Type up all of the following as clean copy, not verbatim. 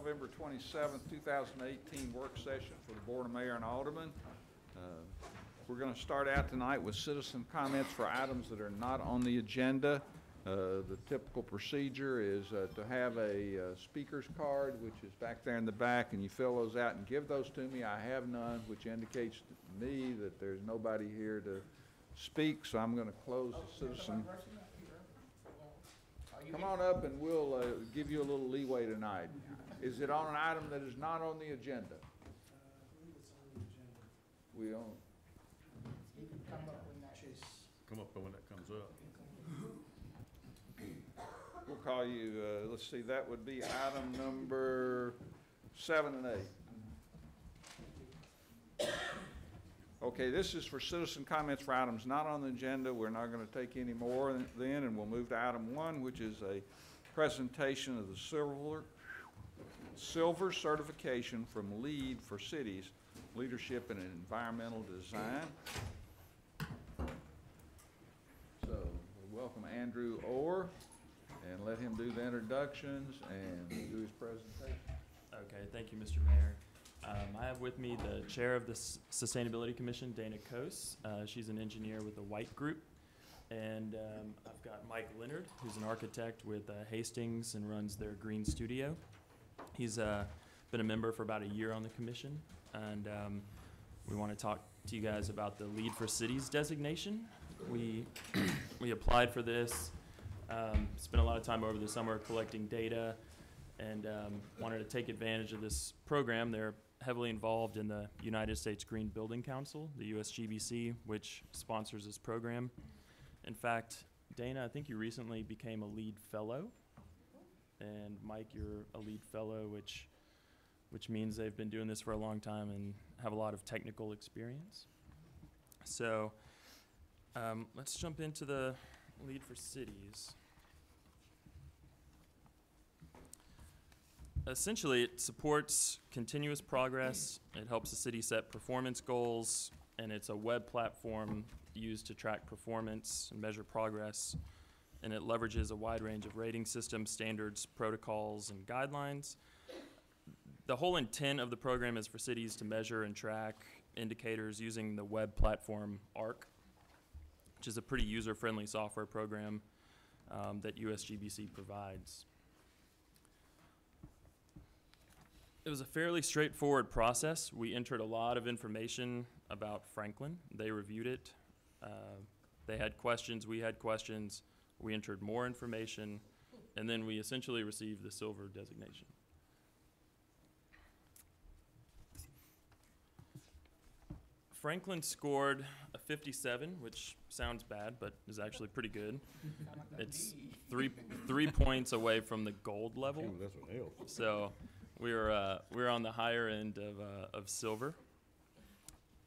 November 27th, 2018 work session for the Board of Mayor and Aldermen. We're going to start out tonight with citizen comments for items that are not on the agenda. The typical procedure is to have a speaker's card, which is back there in the back, and you fill those out and give those to me. I have none, which indicates to me that there's nobody here to speak, so I'm going to close the citizen. Come on up and we'll give you a little leeway tonight. Is it on an item that is not on the agenda? I believe it's on the agenda. We don't. You can come up when that is. Come up when that comes up. We'll call you, let's see, that would be item number 7 and 8. Okay, this is for citizen comments for items not on the agenda. We're not going to take any more then, and we'll move to item 1, which is a presentation of the silver certification from LEED for Cities, Leadership in Environmental Design. So we welcome Andrew Orr and let him do the introductions and do his presentation. Okay, thank you, Mr. Mayor. I have with me the chair of the Sustainability Commission, Dana Coase. She's an engineer with the White Group. And I've got Mike Leonard, who's an architect with Hastings and runs their Green Studio. He's been a member for about a year on the commission. And we want to talk to you guys about the LEED for Cities designation. We applied for this, spent a lot of time over the summer collecting data, and wanted to take advantage of this program. They're heavily involved in the United States Green Building Council, the USGBC, which sponsors this program. In fact, Dana, I think you recently became a LEED Fellow, and Mike, you're a LEED Fellow, which means they've been doing this for a long time and have a lot of technical experience. So let's jump into the LEED for Cities. Essentially, it supports continuous progress, it helps the city set performance goals, and it's a web platform used to track performance and measure progress, and it leverages a wide range of rating systems, standards, protocols, and guidelines. The whole intent of the program is for cities to measure and track indicators using the web platform ARC, which is a pretty user-friendly software program that USGBC provides. It was a fairly straightforward process. We entered a lot of information about Franklin. They reviewed it. They had questions, we had questions. We entered more information, and then we essentially received the silver designation. Franklin scored a 57, which sounds bad, but is actually pretty good. It's three points away from the gold level. Ooh, that's what helps. So we're on the higher end of silver.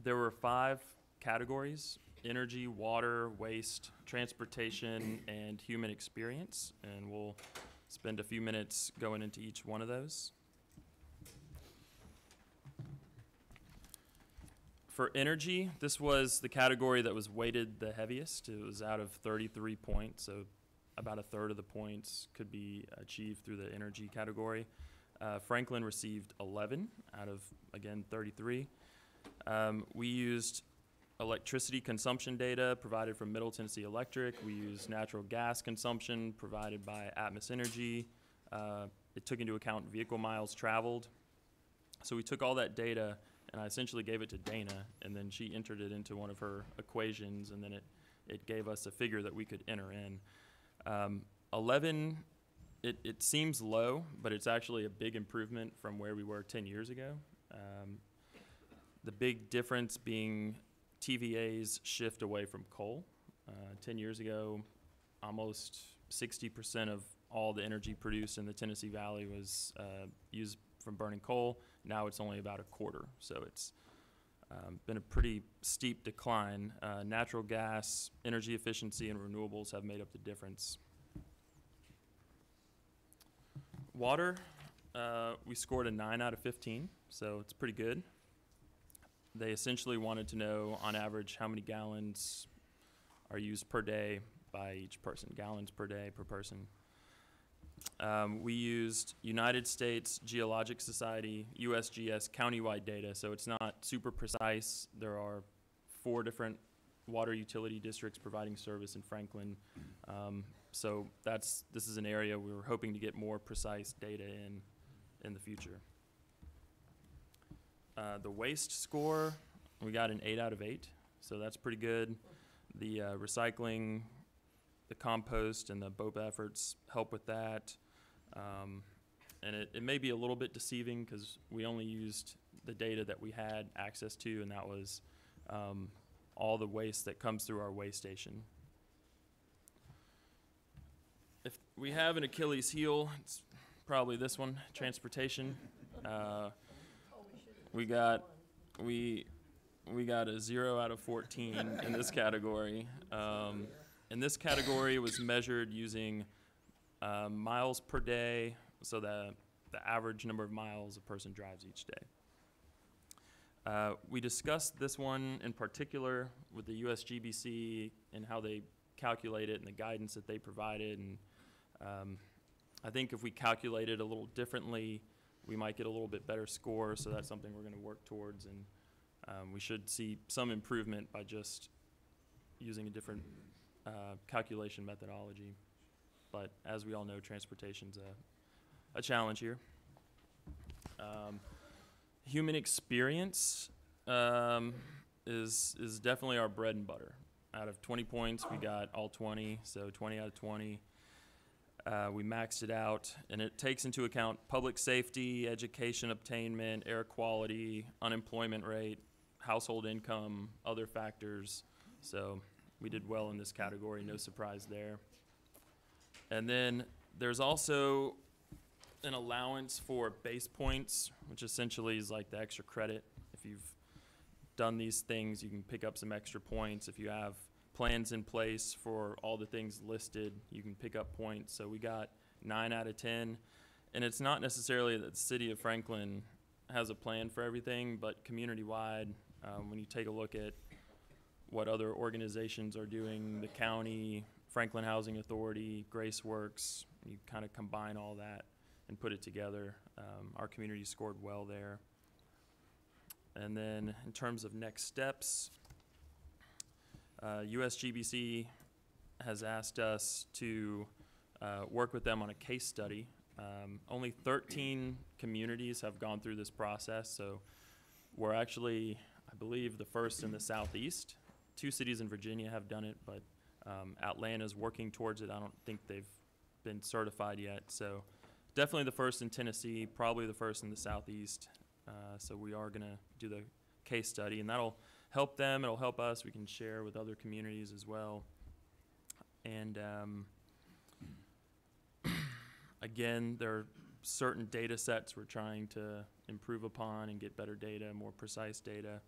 There were 5 categories: energy, water, waste, transportation, and human experience. And we'll spend a few minutes going into each one of those. For energy, this was the category that was weighted the heaviest. It was out of 33 points, so about a third of the points could be achieved through the energy category. Franklin received 11 out of, again, 33. We used electricity consumption data provided from Middle Tennessee Electric. We used natural gas consumption provided by Atmos Energy. It took into account vehicle miles traveled. So we took all that data, and I essentially gave it to Dana, and then she entered it into one of her equations, and then it gave us a figure that we could enter in. 11, it seems low, but it's actually a big improvement from where we were 10 years ago. The big difference being TVA's shift away from coal. 10 years ago, almost 60% of all the energy produced in the Tennessee Valley was used from burning coal. Now it's only about a quarter, so it's been a pretty steep decline. Natural gas, energy efficiency, and renewables have made up the difference. Water, we scored a 9 out of 15, so it's pretty good. They essentially wanted to know, on average, how many gallons are used per day by each person, gallons per day per person. We used United States Geologic Society, USGS, countywide data, so it's not super precise. There are 4 different water utility districts providing service in Franklin. So this is an area we were hoping to get more precise data in the future. The waste score, we got an 8 out of 8, so that's pretty good. The recycling, the compost, and the BOPA efforts help with that. And it may be a little bit deceiving because we only used the data that we had access to, and that was all the waste that comes through our waste station. If we have an Achilles heel, it's probably this one, transportation. We got a 0 out of 14 in this category. And this category was measured using miles per day, so the average number of miles a person drives each day. We discussed this one in particular with the USGBC and how they calculate it and the guidance that they provided. And I think if we calculate it a little differently, we might get a little bit better score, so that's something we're going to work towards. And we should see some improvement by just using a different calculation methodology. But as we all know, transportation's a challenge here. Human experience is definitely our bread and butter. Out of 20 points, we got all 20, so 20 out of 20. We maxed it out, and it takes into account public safety, education obtainment, air quality, unemployment rate, household income, other factors. So we did well in this category, no surprise there. And then there's also an allowance for base points, which essentially is like the extra credit. If you've done these things, you can pick up some extra points. If you have plans in place for all the things listed, you can pick up points. So we got 9 out of 10. And it's not necessarily that the city of Franklin has a plan for everything, but community-wide, when you take a look at what other organizations are doing, the county, Franklin Housing Authority, GraceWorks, you kind of combine all that and put it together. Our community scored well there. And then in terms of next steps, USGBC has asked us to work with them on a case study. Only 13 communities have gone through this process, so we're actually, I believe, the first in the Southeast. 2 cities in Virginia have done it, but Atlanta's working towards it. I don't think they've been certified yet, so definitely the first in Tennessee, probably the first in the Southeast. So we are going to do the case study, and that'll help them, it'll help us. We can share with other communities as well. And again, there are certain data sets we're trying to improve upon and get better data, more precise data.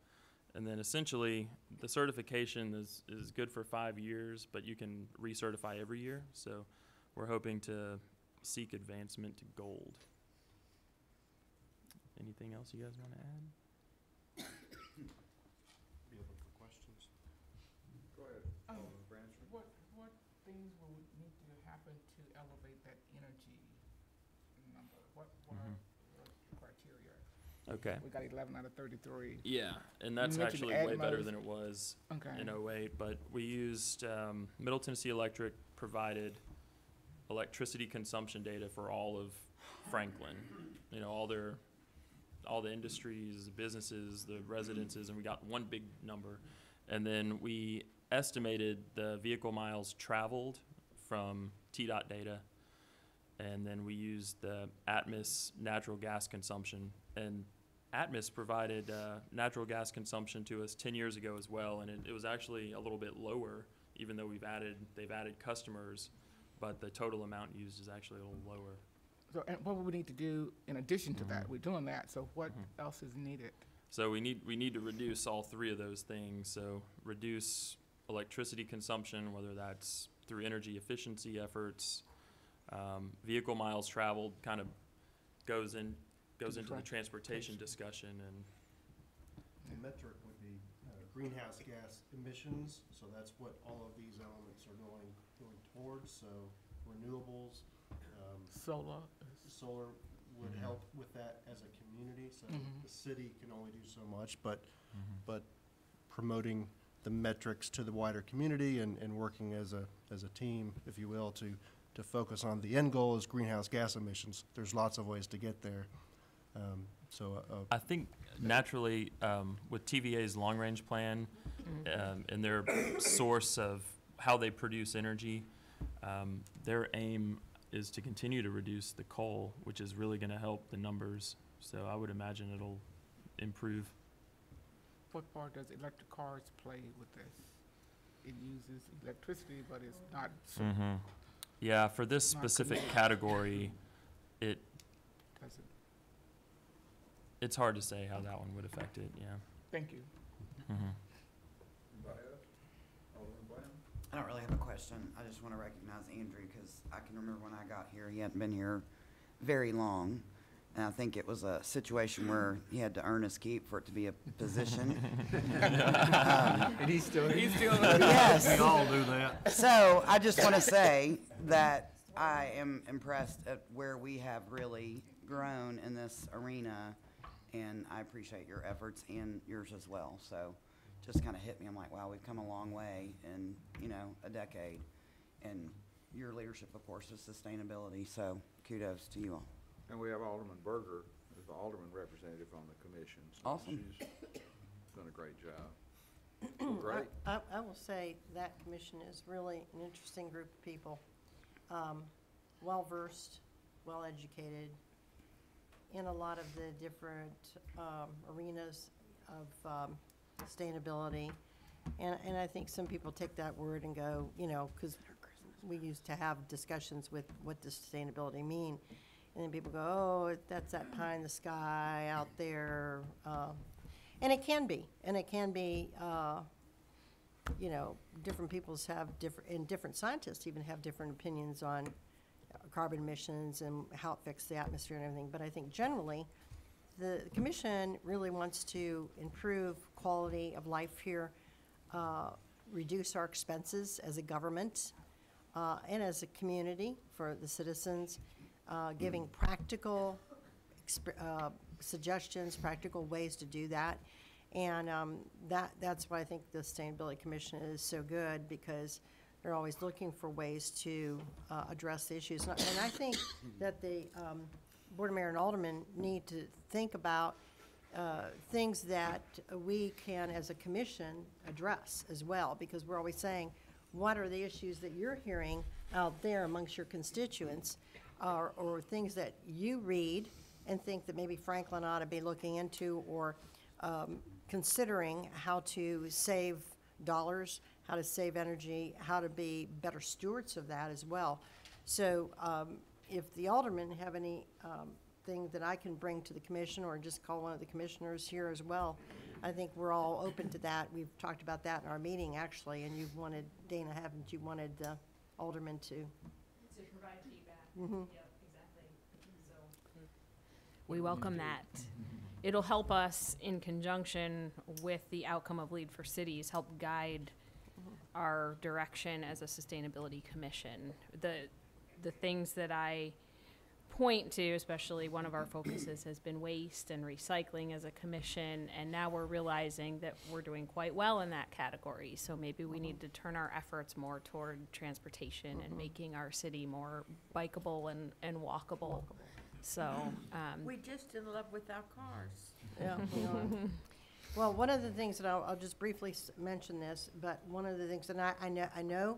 And then essentially, the certification is good for 5 years, but you can recertify every year. So we're hoping to seek advancement to gold. Anything else you guys want to add? Be open for questions. Go ahead, Alderman Bransford. What things will need to happen to elevate that energy number? What are the criteria? Okay. We got 11 out of 33. Yeah, and that's mentioned actually way better Atmos. than it was Okay. in 08, but we used Middle Tennessee Electric provided electricity consumption data for all of Franklin. You know, all the industries, the businesses, the residences, and we got one big number. And then we estimated the vehicle miles traveled from TDOT data, and then we used the Atmos natural gas consumption. And Atmos provided natural gas consumption to us 10 years ago as well, and it was actually a little bit lower, even though they've added customers, but the total amount used is actually a little lower. So, and what would we need to do in addition to that? We're doing that, so what else is needed? So we need to reduce all 3 of those things. So reduce electricity consumption, whether that's through energy efficiency efforts. Vehicle miles traveled kind of goes into the transportation discussion. And The metric would be greenhouse gas emissions, so that's what all of these elements are going towards. So renewables, Solar. Solar would help with that as a community, so Mhm. the city can only do so much, but promoting the metrics to the wider community and working as a team, if you will, to focus on the end goal is greenhouse gas emissions. There's lots of ways to get there. I think naturally, with TVA's long-range plan, and their source of how they produce energy, their aim is to continue to reduce the coal, which is really gonna help the numbers. So I would imagine it'll improve. What part does electric cars play with this? It uses electricity, but it's not, Yeah, for this Not specific connected. category, does it? it's hard to say how that one would affect it, yeah. Thank you. Anybody else? Alderman Bland? I don't really have a question. I just want to recognize Andrew because I can remember when I got here, he hadn't been here very long. And I think it was a situation where he had to earn his keep for it to be a position. And he's still here. Yes. We all do that. So I just want to say that I am impressed at where we have really grown in this arena. And I appreciate your efforts and yours as well. So just kind of hit me. I'm like, wow, we've come a long way in, a decade. And your leadership, of course, is sustainability. So kudos to you all. And we have Alderman Berger as the alderman representative on the commission. So Awesome. She's done a great job. Well, great. I will say that commission is really an interesting group of people. Well-versed, well-educated in a lot of the different arenas of sustainability. And I think some people take that word and go, because we used to have discussions with what does sustainability mean. And then people go, oh, that's that pie in the sky out there. And it can be. Different peoples have different scientists even have different opinions on carbon emissions and how it affects the atmosphere and everything. But I think generally, the commission really wants to improve quality of life here, reduce our expenses as a government and as a community for the citizens, giving practical suggestions, practical ways to do that. And that's why I think the Sustainability Commission is so good, because they're always looking for ways to address the issues. And I think that the Board of Mayor and Aldermen need to think about things that we can, as a commission, address as well, because we're always saying, what are the issues that you're hearing out there amongst your constituents, or things that you read and think that maybe Franklin ought to be looking into, or considering how to save dollars, how to save energy, how to be better stewards of that as well. So if the aldermen have any thing that I can bring to the commission, or just call one of the commissioners here as well, I think we're all open to that. We've talked about that in our meeting, actually, and you've wanted, Dana, haven't you wanted aldermen to provide feedback. Yep, exactly. So we welcome that. It'll help us in conjunction with the outcome of Lead for Cities, help guide our direction as a sustainability commission. The things that I point to, especially one of our focuses has been waste and recycling as a commission, and now we're realizing that we're doing quite well in that category. So maybe we need to turn our efforts more toward transportation and making our city more bikeable and walkable. So, We just in love with our cars. Yeah. Well, one of the things that I'll just briefly mention this, but one of the things that I know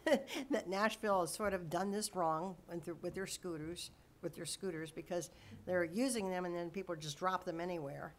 that Nashville has sort of done this wrong with their scooters, because they're using them and then people just drop them anywhere.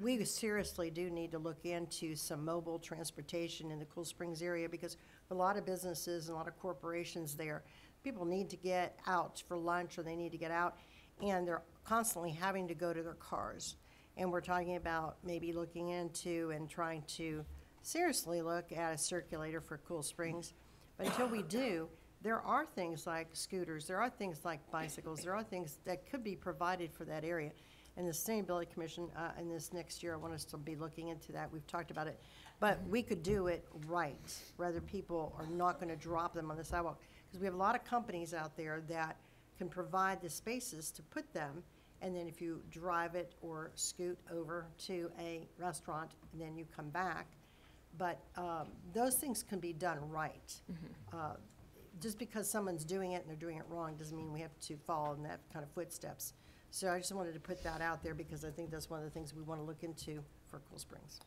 We seriously do need to look into some mobile transportation in the Cool Springs area, because a lot of businesses and a lot of corporations there, people need to get out for lunch, or they need to get out, and they're constantly having to go to their cars. And we're talking about maybe looking into and trying to seriously look at a circulator for Cool Springs. But until we do, there are things like scooters, there are things like bicycles, there are things that could be provided for that area. And the Sustainability Commission in this next year, I want us to be looking into that. We've talked about it But we could do it right, rather people are not gonna drop them on the sidewalk. Because we have a lot of companies out there that can provide the spaces to put them, and then if you drive it or scoot over to a restaurant, and then you come back. But those things can be done right. Just because someone's doing it and they're doing it wrong doesn't mean we have to follow in that kind of footsteps. So I just wanted to put that out there because I think that's one of the things we want to look into for Cool Springs.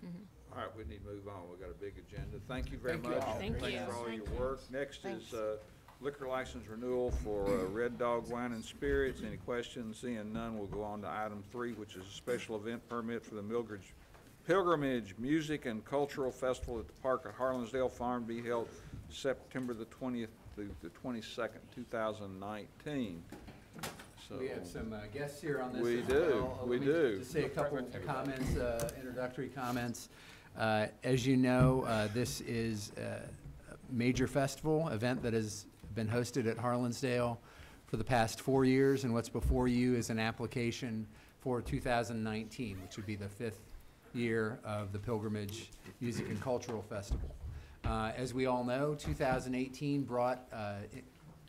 All right, we need to move on. We've got a big agenda. Thank you very Thank you much. all. Thank Thanks you. for all your Thank you. work. Next Thanks. is liquor license renewal for Red Dog Wine and Spirits. Any questions? Seeing none, we'll go on to item 3, which is a special event permit for the Pilgrimage Music and Cultural Festival at the Park at Harlansdale Farm, be held September the 20th through the 22nd, 2019. So We have some guests here on this. We as do, well. we Let me do. Just say a couple comments, introductory comments. As you know, this is a major festival event that has been hosted at Harlansdale for the past 4 years, and what's before you is an application for 2019, which would be the 5th year of the Pilgrimage Music and Cultural Festival. As we all know, 2018 brought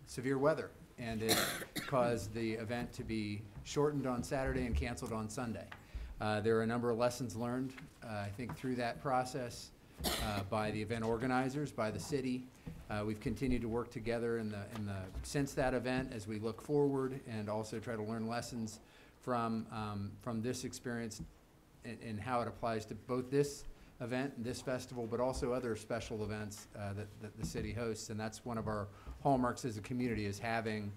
severe weather, and it caused the event to be shortened on Saturday and canceled on Sunday. There are a number of lessons learned, I think, through that process by the event organizers, by the city. We've continued to work together since that event as we look forward and also try to learn lessons from this experience and how it applies to both this event and this festival, but also other special events that the city hosts. And that's one of our hallmarks as a community, is having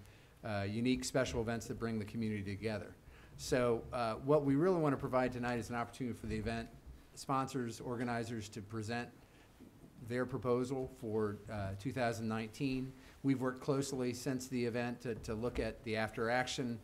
unique special events that bring the community together. So what we really want to provide tonight is an opportunity for the event sponsors, organizers to present their proposal for 2019. We've worked closely since the event to look at the after-action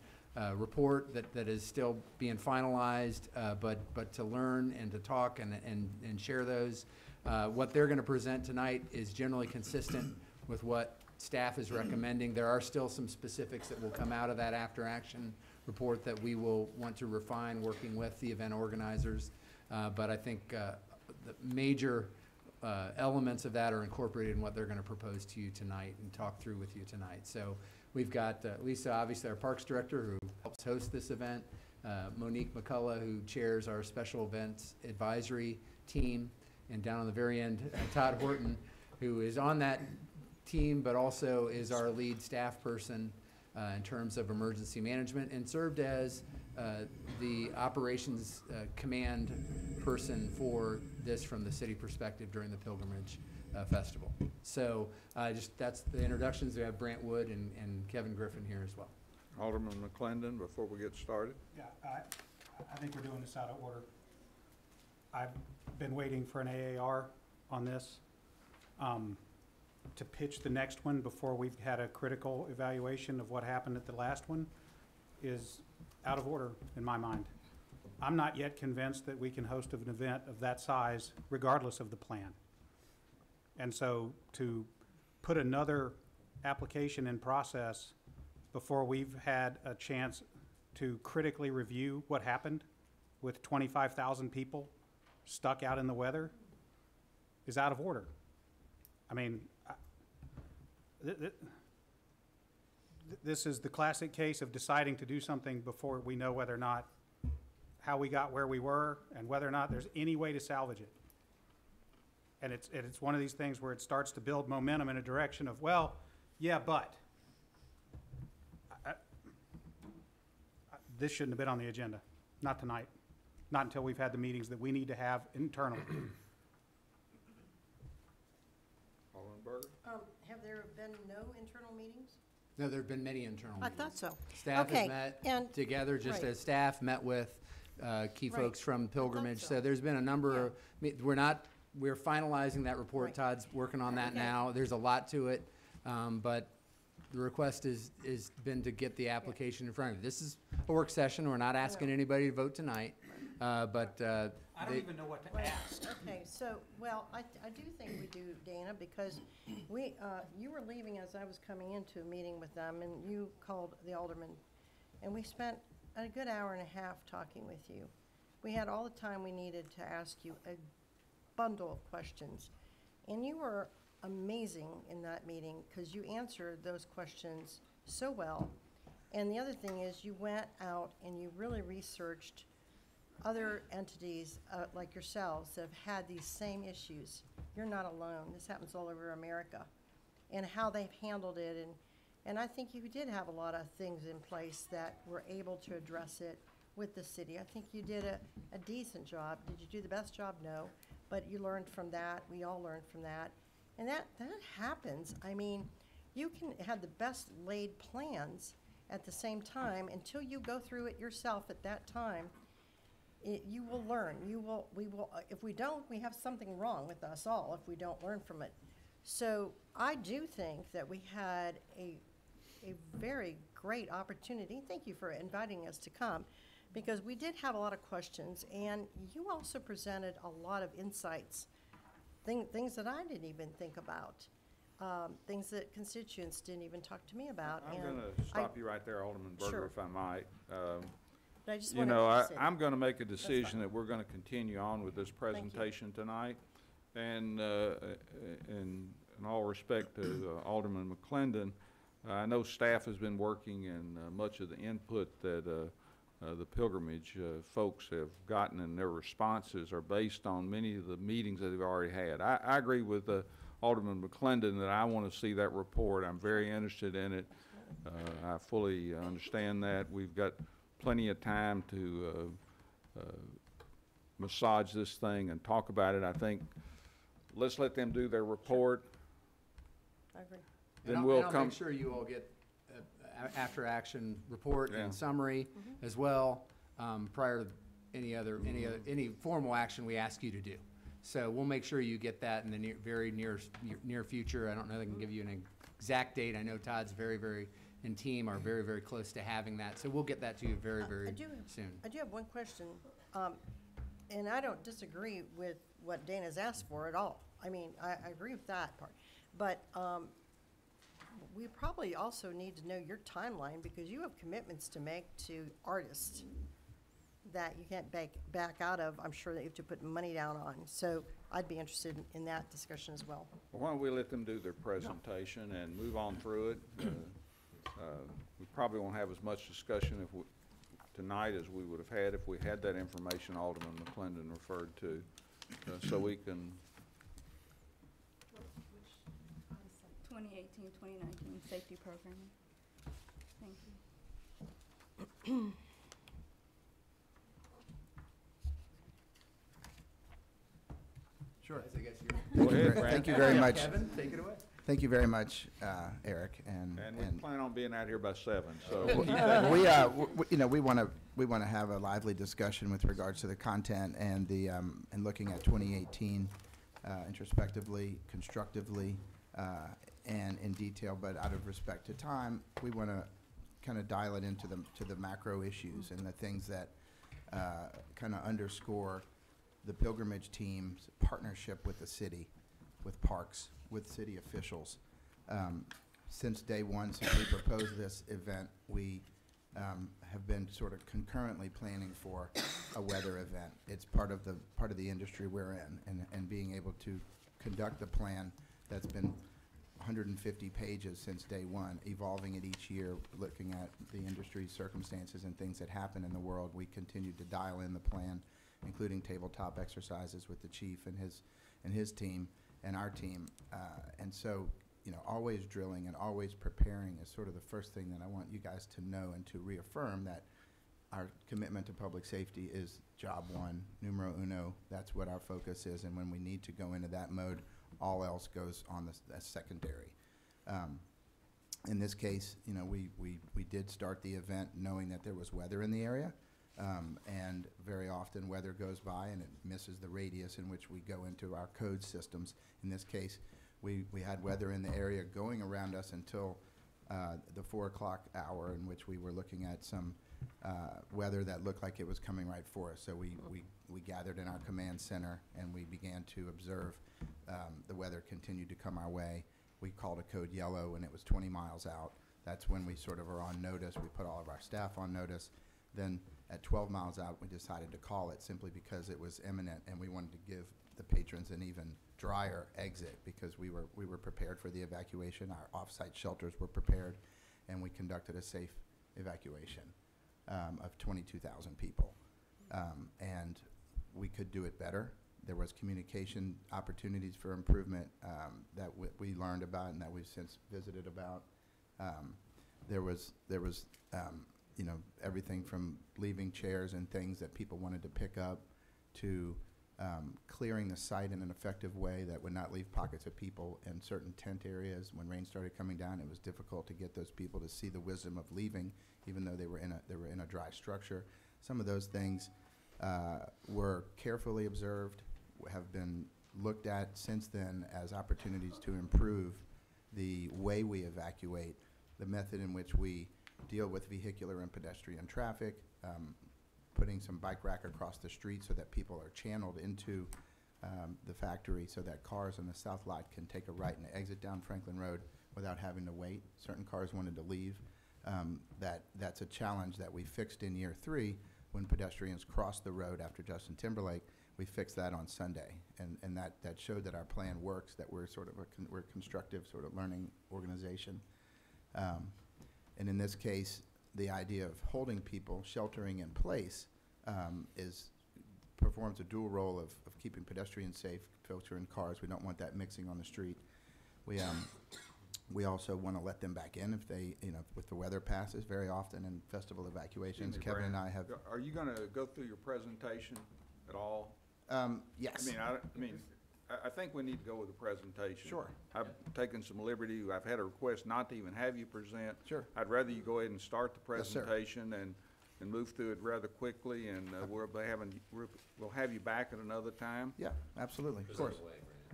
report that is still being finalized, but to learn and to talk and share those. What they're going to present tonight is generally consistent with what staff is recommending. There are still some specifics that will come out of that after-action report that we will want to refine working with the event organizers. But I think the major elements of that are incorporated in what they're going to propose to you tonight and talk through with you tonight. So we've got Lisa, obviously our Parks Director, who helps host this event, Monique McCullough, who chairs our Special Events Advisory Team, and down on the very end, Todd Horton, who is on that team but also is our lead staff person in terms of emergency management, and served as the operations command person for this from the city perspective during the Pilgrimage Festival. So that's the introductions. We have Brant Wood and Kevin Griffin here as well. Alderman McClendon, before we get started. Yeah, I think we're doing this out of order. I've been waiting for an AAR on this to pitch the next one before we've had a critical evaluation of what happened at the last one is out of order in my mind. I'm not yet convinced that we can host an event of that size regardless of the plan. And so to put another application in process before we've had a chance to critically review what happened with 25,000 people stuck out in the weather is out of order. I mean, this is the classic case of deciding to do something before we know whether or not, how we got where we were and whether or not there's any way to salvage it. And it's one of these things where it starts to build momentum in a direction of, well, yeah, but. This shouldn't have been on the agenda, not tonight, not until we've had the meetings that we need to have internally. Alderman Berger? Have there been no internal meetings? No, there have been many internal I meetings. thought so. Staff Okay, has met and- together, just right. as staff met with key Right. folks from Pilgrimage. so. So there's been a number of, we're finalizing that report. Right. Todd's working on that Okay. now. There's a lot to it, but the request is been to get the application in front of you. This is a work session. We're not asking anybody to vote tonight, but I don't even know what to ask. Okay, so, well, I do think we do, Dana, because you were leaving as I was coming into a meeting with them, and you called the alderman, and we spent a good hour and a half talking with you. We had all the time we needed to ask you a bundle of questions. And you were amazing in that meeting because you answered those questions so well. And the other thing is you went out and you really researched other entities like yourselves that have had these same issues. You're not alone. This happens all over America. And how they've handled it. And I think you did have a lot of things in place that were able to address it with the city. I think you did a decent job. Did you do the best job? No. But you learned from that. We all learned from that. And that happens. I mean, you can have the best laid plans at the same time until you go through it yourself at that time. You will learn. We will, if we don't, we have something wrong with us all if we don't learn from it. So I do think that we had a very great opportunity. Thank you for inviting us to come, because we did have a lot of questions, and you also presented a lot of insights, things that I didn't even think about, things that constituents didn't even talk to me about. I'm going to stop you right there, Alderman Berger, Sure. if I might. But I just You wanted know, to say- I'm going to make a fine. decision that we're going to continue on with this presentation tonight. And in all respect to Alderman McClendon, I know staff has been working, and much of the input that the pilgrimage folks have gotten and their responses are based on many of the meetings that they've already had. I agree with Alderman McClendon that I want to see that report. I'm very interested in it. I fully understand that. We've got plenty of time to massage this thing and talk about it. I think let's let them do their report. I agree. Then And we'll I'll come. make sure you all get after-action report Yeah. and summary as well, prior to any formal action we ask you to do. So we'll make sure you get that in the very near future. I don't know that I can give you an exact date. I know Todd's and team are very, very close to having that. So we'll get that to you very, very soon. I do have one question, and I don't disagree with what Dana's asked for at all. I mean, I agree with that part. But we probably also need to know your timeline, because you have commitments to make to artists that you can't back out of. I'm sure that you have to put money down on. So I'd be interested in that discussion as well. Why don't we let them do their presentation and move on through it? We probably won't have as much discussion tonight as we would have had if we had that information Alderman McClendon referred to, so we can. 2018, 2019 safety programming. Thank you. Sure. Go ahead, Brad. Thank you very much. Kevin, take it away. Thank you very much, Eric, and we plan on being out here by 7, so. keep that we want to have a lively discussion with regards to the content and the and looking at 2018 introspectively, constructively, and in detail. But out of respect to time, we want to kind of dial it into the macro issues and the things that kind of underscore the pilgrimage team's partnership with the city, with parks, with city officials. Since day one, since we proposed this event, we have been sort of concurrently planning for a weather event. It's part of the industry we're in, and being able to conduct the plan that's been 150 pages since day one, evolving it each year, looking at the industry's circumstances and things that happen in the world. We continue to dial in the plan, including tabletop exercises with the chief and his team and our team. And so, always drilling and always preparing is sort of the first thing that I want you guys to know, and to reaffirm that our commitment to public safety is job one, numero uno. That's what our focus is, and when we need to go into that mode, all else goes on as secondary. In this case, we did start the event knowing that there was weather in the area. And very often weather goes by and it misses the radius in which we go into our code systems. In this case, we had weather in the area going around us until the 4 o'clock hour, in which we were looking at some weather that looked like it was coming right for us. So we gathered in our command center and we began to observe the weather continued to come our way. We called a code yellow and it was 20 miles out. That's when we sort of are on notice. We put all of our staff on notice. Then at 12 miles out, we decided to call it simply because it was imminent, and we wanted to give the patrons an even drier exit because we were prepared for the evacuation. Our off-site shelters were prepared, and we conducted a safe evacuation of 22,000 people. And we could do it better. There was communication opportunities for improvement that we learned about and that we've since visited about. There was you know, everything from leaving chairs and things that people wanted to pick up to clearing the site in an effective way that would not leave pockets of people in certain tent areas. When rain started coming down, it was difficult to get those people to see the wisdom of leaving, even though they were in a dry structure. Some of those things were carefully observed, have been looked at since then as opportunities to improve the way we evacuate, the method in which we deal with vehicular and pedestrian traffic, putting some bike rack across the street so that people are channeled into the factory so that cars in the south lot can take a right and exit down Franklin Road without having to wait. Certain cars wanted to leave. That's a challenge that we fixed in year 3 when pedestrians crossed the road after Justin Timberlake. We fixed that on Sunday, and that showed that our plan works, that we're sort of we're a constructive sort of learning organization. And in this case, the idea of holding people, sheltering in place, performs a dual role of keeping pedestrians safe, filtering cars. We don't want that mixing on the street. We also want to let them back in if they, you know, if the weather passes. Very often in festival evacuations, Excuse me, Kevin and Brandon, I have. Are you going to go through your presentation at all? Yes. I think we need to go with the presentation. Sure. I've taken some liberty. I've had a request not to even have you present. Sure. I'd rather you go ahead and start the Yes, sir. presentation and move through it rather quickly, and we'll have you back at another time. Yeah, absolutely, of course.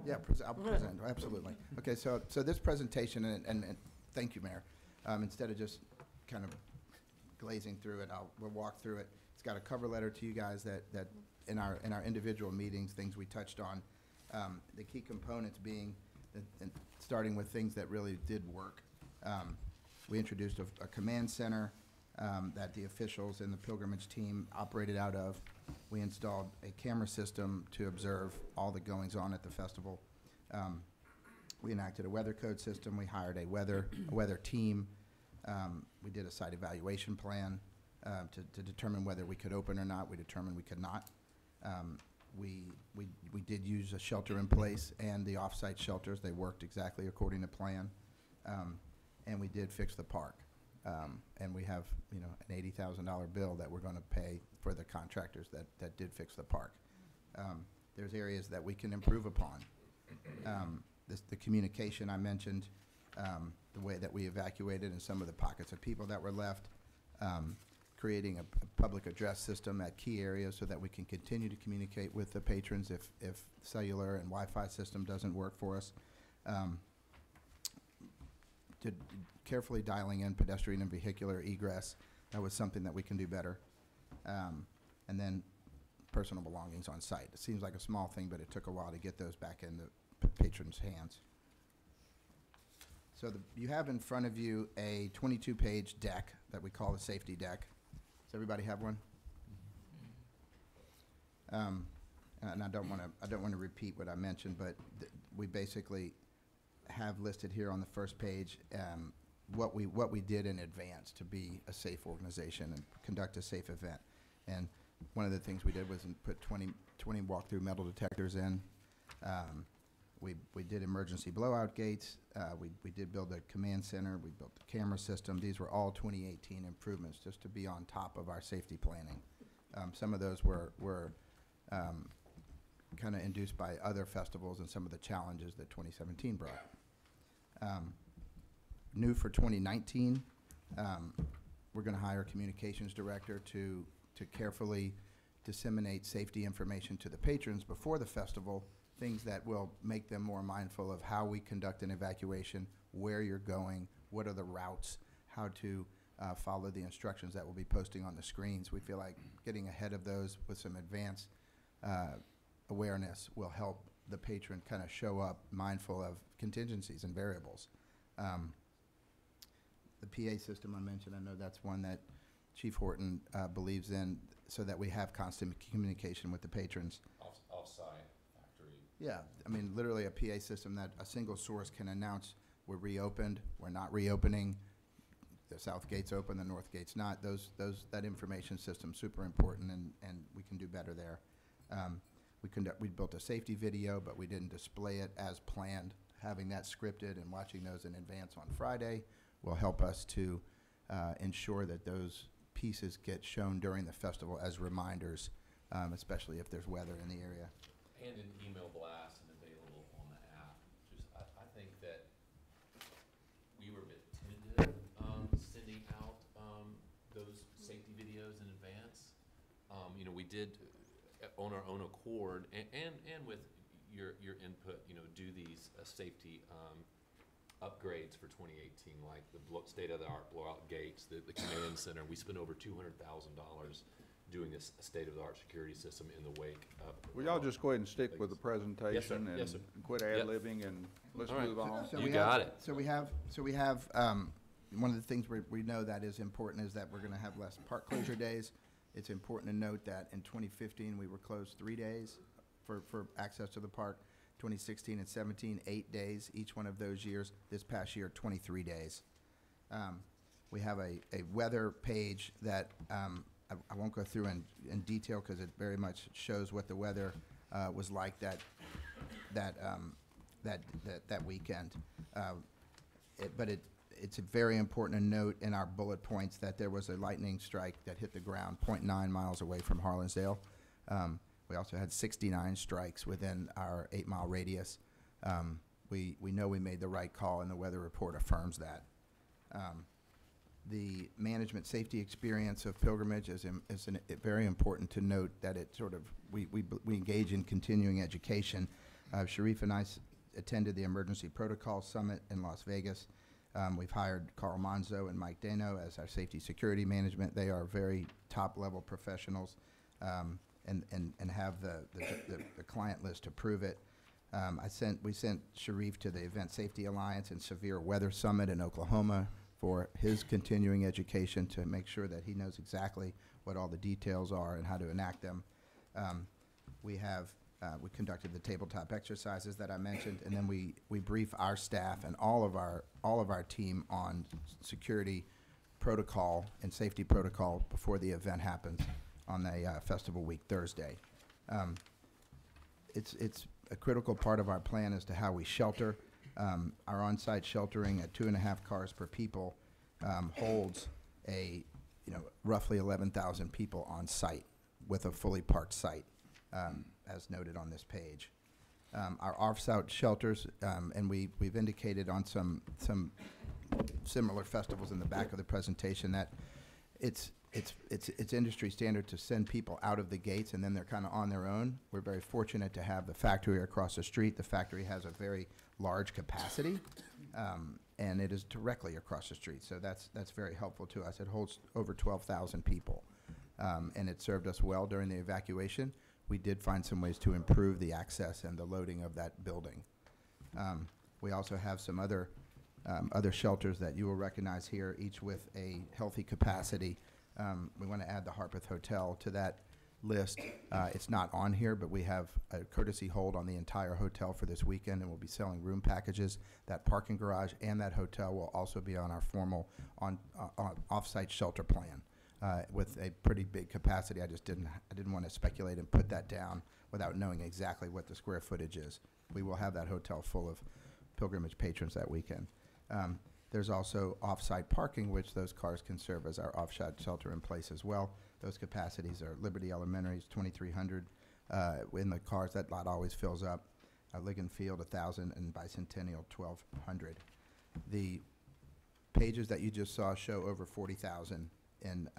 Yeah, I'll present, absolutely. Okay, so this presentation, and thank you, Mayor. Instead of just kind of glazing through it, we'll walk through it. It's got a cover letter to you guys that in our individual meetings, things we touched on. The key components being, and starting with things that really did work. We introduced a command center that the officials and the pilgrimage team operated out of. We installed a camera system to observe all the goings on at the festival. We enacted a weather code system. We hired a weather team. We did a site evaluation plan to determine whether we could open or not. We determined we could not. We did use a shelter in place and the off-site shelters. They worked exactly according to plan. And we did fix the park. And we have, you know, an $80,000 bill that we're going to pay for the contractors that did fix the park. There's areas that we can improve upon. The communication I mentioned, the way that we evacuated and some of the pockets of people that were left, creating a public address system at key areas so that we can continue to communicate with the patrons if cellular and Wi-Fi system doesn't work for us. Carefully dialing in pedestrian and vehicular egress. That was something that we can do better. And then personal belongings on site. It seems like a small thing, but it took a while to get those back in the patrons' hands. So you have in front of you a 22-page deck that we call the safety deck. Does everybody have one? And I don't want to repeat what I mentioned, but we basically have listed here on the first page what we did in advance to be a safe organization and conduct a safe event. And one of the things we did was put 20 walk-through metal detectors in. We did emergency blowout gates. We did build a command center. We built a camera system. These were all 2018 improvements just to be on top of our safety planning. Some of those were kind of induced by other festivals and some of the challenges that 2017 brought. New for 2019, we're going to hire a communications director to carefully disseminate safety information to the patrons before the festival, things that will make them more mindful of how we conduct an evacuation, where you're going, what are the routes, how to follow the instructions that we'll be posting on the screens. We feel like getting ahead of those with some advanced awareness will help the patron kind of show up mindful of contingencies and variables. The PA system I mentioned, I know that's one that Chief Horton believes in, so that we have constant communication with the patrons. Off-site factory Yeah, I mean, literally a PA system that a single source can announce we're reopened, we're not reopening, the south gate's open, the north gate's not. That information system's super important, and we can do better there. We built a safety video, but we didn't display it as planned. Having that scripted and watching those in advance on Friday will help us to ensure that those pieces get shown during the festival as reminders, especially if there's weather in the area. And an email blast and available on the app. I think that we were a bit tentative sending out those safety videos in advance. We did on our own accord and with your input, do these safety upgrades for 2018, like the state-of-the-art blowout gates, the command center. We spent over $200,000 doing this state-of-the-art security system in the wake of. Will y'all just go ahead and stick with the presentation Yes, sir. and quit ad-libbing and let's All right. move on? You got it. So we have one of the things we know that is important is that we're going to have less park closure days. It's important to note that in 2015 we were closed 3 days for access to the park. 2016 and 17, 8 days each one of those years. This past year, 23 days. We have a weather page that I won't go through in detail because it very much shows what the weather was like that weekend. But it's very important to note in our bullet points that there was a lightning strike that hit the ground 0.9 miles away from Harlansdale. We also had 69 strikes within our 8-mile radius. We know we made the right call, and the weather report affirms that. The management safety experience of pilgrimage is very important to note that it sort of, we engage in continuing education. Sharif and I attended the Emergency Protocol Summit in Las Vegas. We've hired Carl Monzo and Mike Dano as our safety security management. They are very top-level professionals and have the client list to prove it. We sent Sharif to the Event Safety Alliance and Severe Weather Summit in Oklahoma for his continuing education to make sure that he knows exactly what all the details are and how to enact them. We conducted the tabletop exercises that I mentioned, and then we brief our staff and all of our team on security protocol and safety protocol before the event happens on a festival week Thursday. It's a critical part of our plan as to how we shelter. Our on-site sheltering at 2.5 cars per people holds roughly 11,000 people on site with a fully parked site, as noted on this page. Our off-site shelters, and we've indicated on some similar festivals in the back of the presentation that it's industry standard to send people out of the gates and then they're kind of on their own. We're very fortunate to have the factory across the street. The factory has a very large capacity, and it is directly across the street. So that's very helpful to us. It holds over 12,000 people, and it served us well during the evacuation. We did find some ways to improve the access and the loading of that building. We also have some other shelters that you will recognize here, each with a healthy capacity. We want to add the Harpeth Hotel to that list. It's not on here, but we have a courtesy hold on the entire hotel for this weekend, and we'll be selling room packages. That parking garage and that hotel will also be on our formal off-site shelter plan with a pretty big capacity. I didn't want to speculate and put that down without knowing exactly what the square footage is. We will have that hotel full of pilgrimage patrons that weekend. There's also off-site parking, which those cars can serve as our off-site shelter in place as well. Those capacities are Liberty Elementary is 2,300. In the cars, that lot always fills up. Ligon Field, 1,000, and Bicentennial, 1,200. The pages that you just saw show over 40,000 in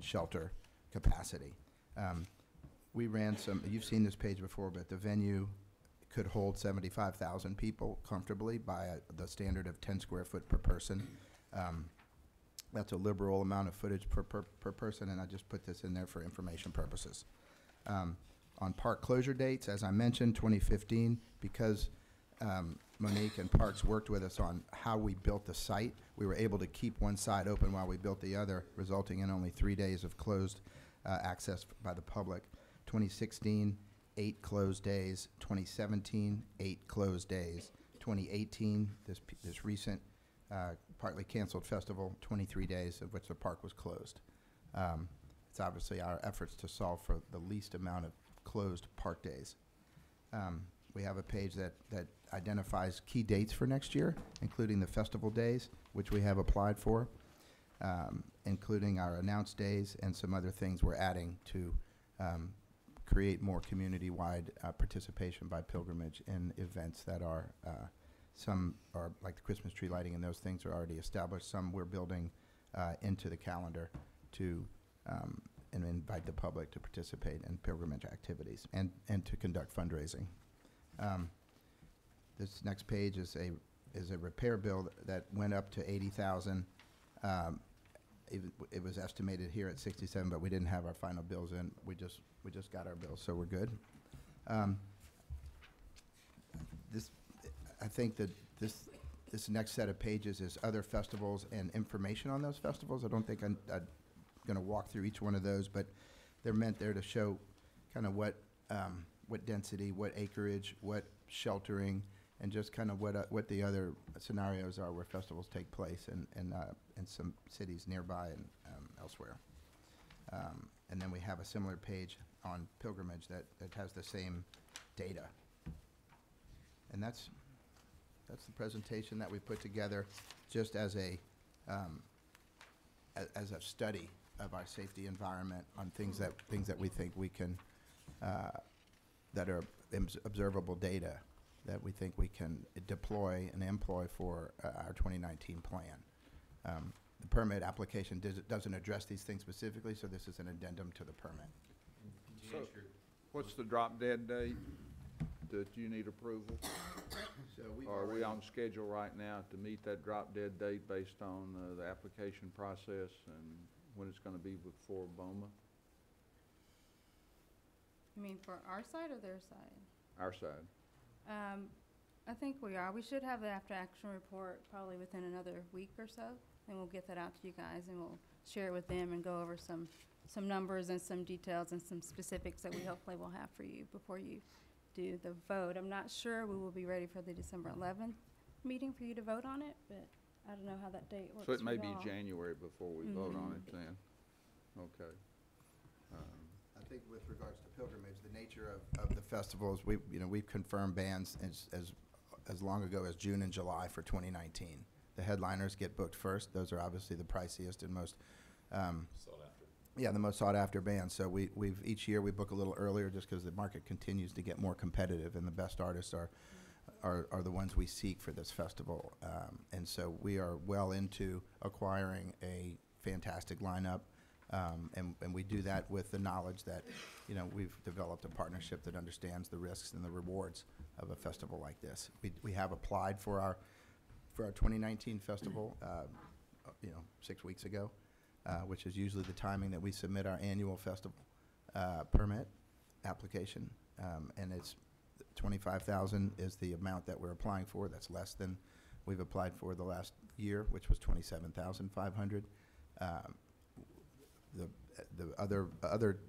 shelter capacity. We ran some, you've seen this page before, but the venue could hold 75,000 people comfortably by the standard of 10 square foot per person. That's a liberal amount of footage per person, and I just put this in there for information purposes. On park closure dates, as I mentioned, 2015, because Monique and Parks worked with us on how we built the site, we were able to keep one side open while we built the other, resulting in only 3 days of closed access by the public. 2016 8 closed days. 2017, 8 closed days. 2018, this recent partly canceled festival, 23 days of which the park was closed. It's obviously our efforts to solve for the least amount of closed park days. We have a page that identifies key dates for next year, including the festival days, which we have applied for, including our announced days and some other things we're adding to create more community-wide participation by pilgrimage in events that are, some are like the Christmas tree lighting, and those things are already established. Some we're building into the calendar to and invite the public to participate in pilgrimage activities and to conduct fundraising. This next page is a repair bill that went up to 80,000. It was estimated here at 67, but we didn't have our final bills in. We just got our bills, so we're good. I think that this next set of pages is other festivals and information on those festivals. I don't think I'm going to walk through each one of those, but they're meant there to show kind of what density, what acreage, what sheltering, and just kind of what the other scenarios are where festivals take place in some cities nearby and elsewhere. And then we have a similar page on pilgrimage that has the same data. And that's the presentation that we put together just as a study of our safety environment on things that we think we can that are observable data that we think we can deploy and employ for our 2019 plan. The permit application doesn't address these things specifically, so this is an addendum to the permit. So, what's the drop dead date that you need approval? So are we on schedule right now to meet that drop dead date based on the application process and when it's going to be before BOMA? You mean for our side or their side? Our side. I think we are. We should have the after-action report probably within another week or so, and we'll get that out to you guys, and we'll share it with them and go over some numbers and some details and some specifics that we hopefully will have for you before you do the vote. I'm not sure we will be ready for the December 11th meeting for you to vote on it, but I don't know how that date works So it for may be y'all. January before we vote on it then. Okay. I think with regards to pilgrimage, the nature of the festivals, we've confirmed bans as long ago as June and July for 2019. The headliners get booked first. Those are obviously the priciest and most Sought after. yeah, the most sought after bands. So we've each year we book a little earlier just because the market continues to get more competitive, and the best artists are the ones we seek for this festival. And so we are well into acquiring a fantastic lineup. And we do that with the knowledge that, we've developed a partnership that understands the risks and the rewards of a festival like this. We have applied for our 2019 festival, 6 weeks ago, which is usually the timing that we submit our annual festival permit application. And it's $25,000 is the amount that we're applying for. That's less than we've applied for the last year, which was $27,500. The other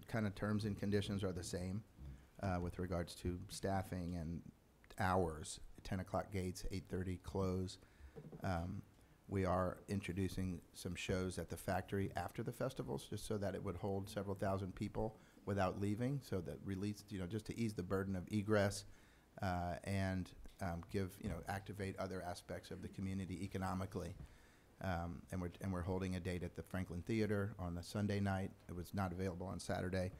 kind of terms and conditions are the same with regards to staffing and hours. 10 o'clock gates, 8:30 close. We are introducing some shows at the factory after the festivals, just so that it would hold several thousand people without leaving, so that release, just to ease the burden of egress and activate other aspects of the community economically. And we're holding a date at the Franklin Theater on the Sunday night. It was not available on Saturday,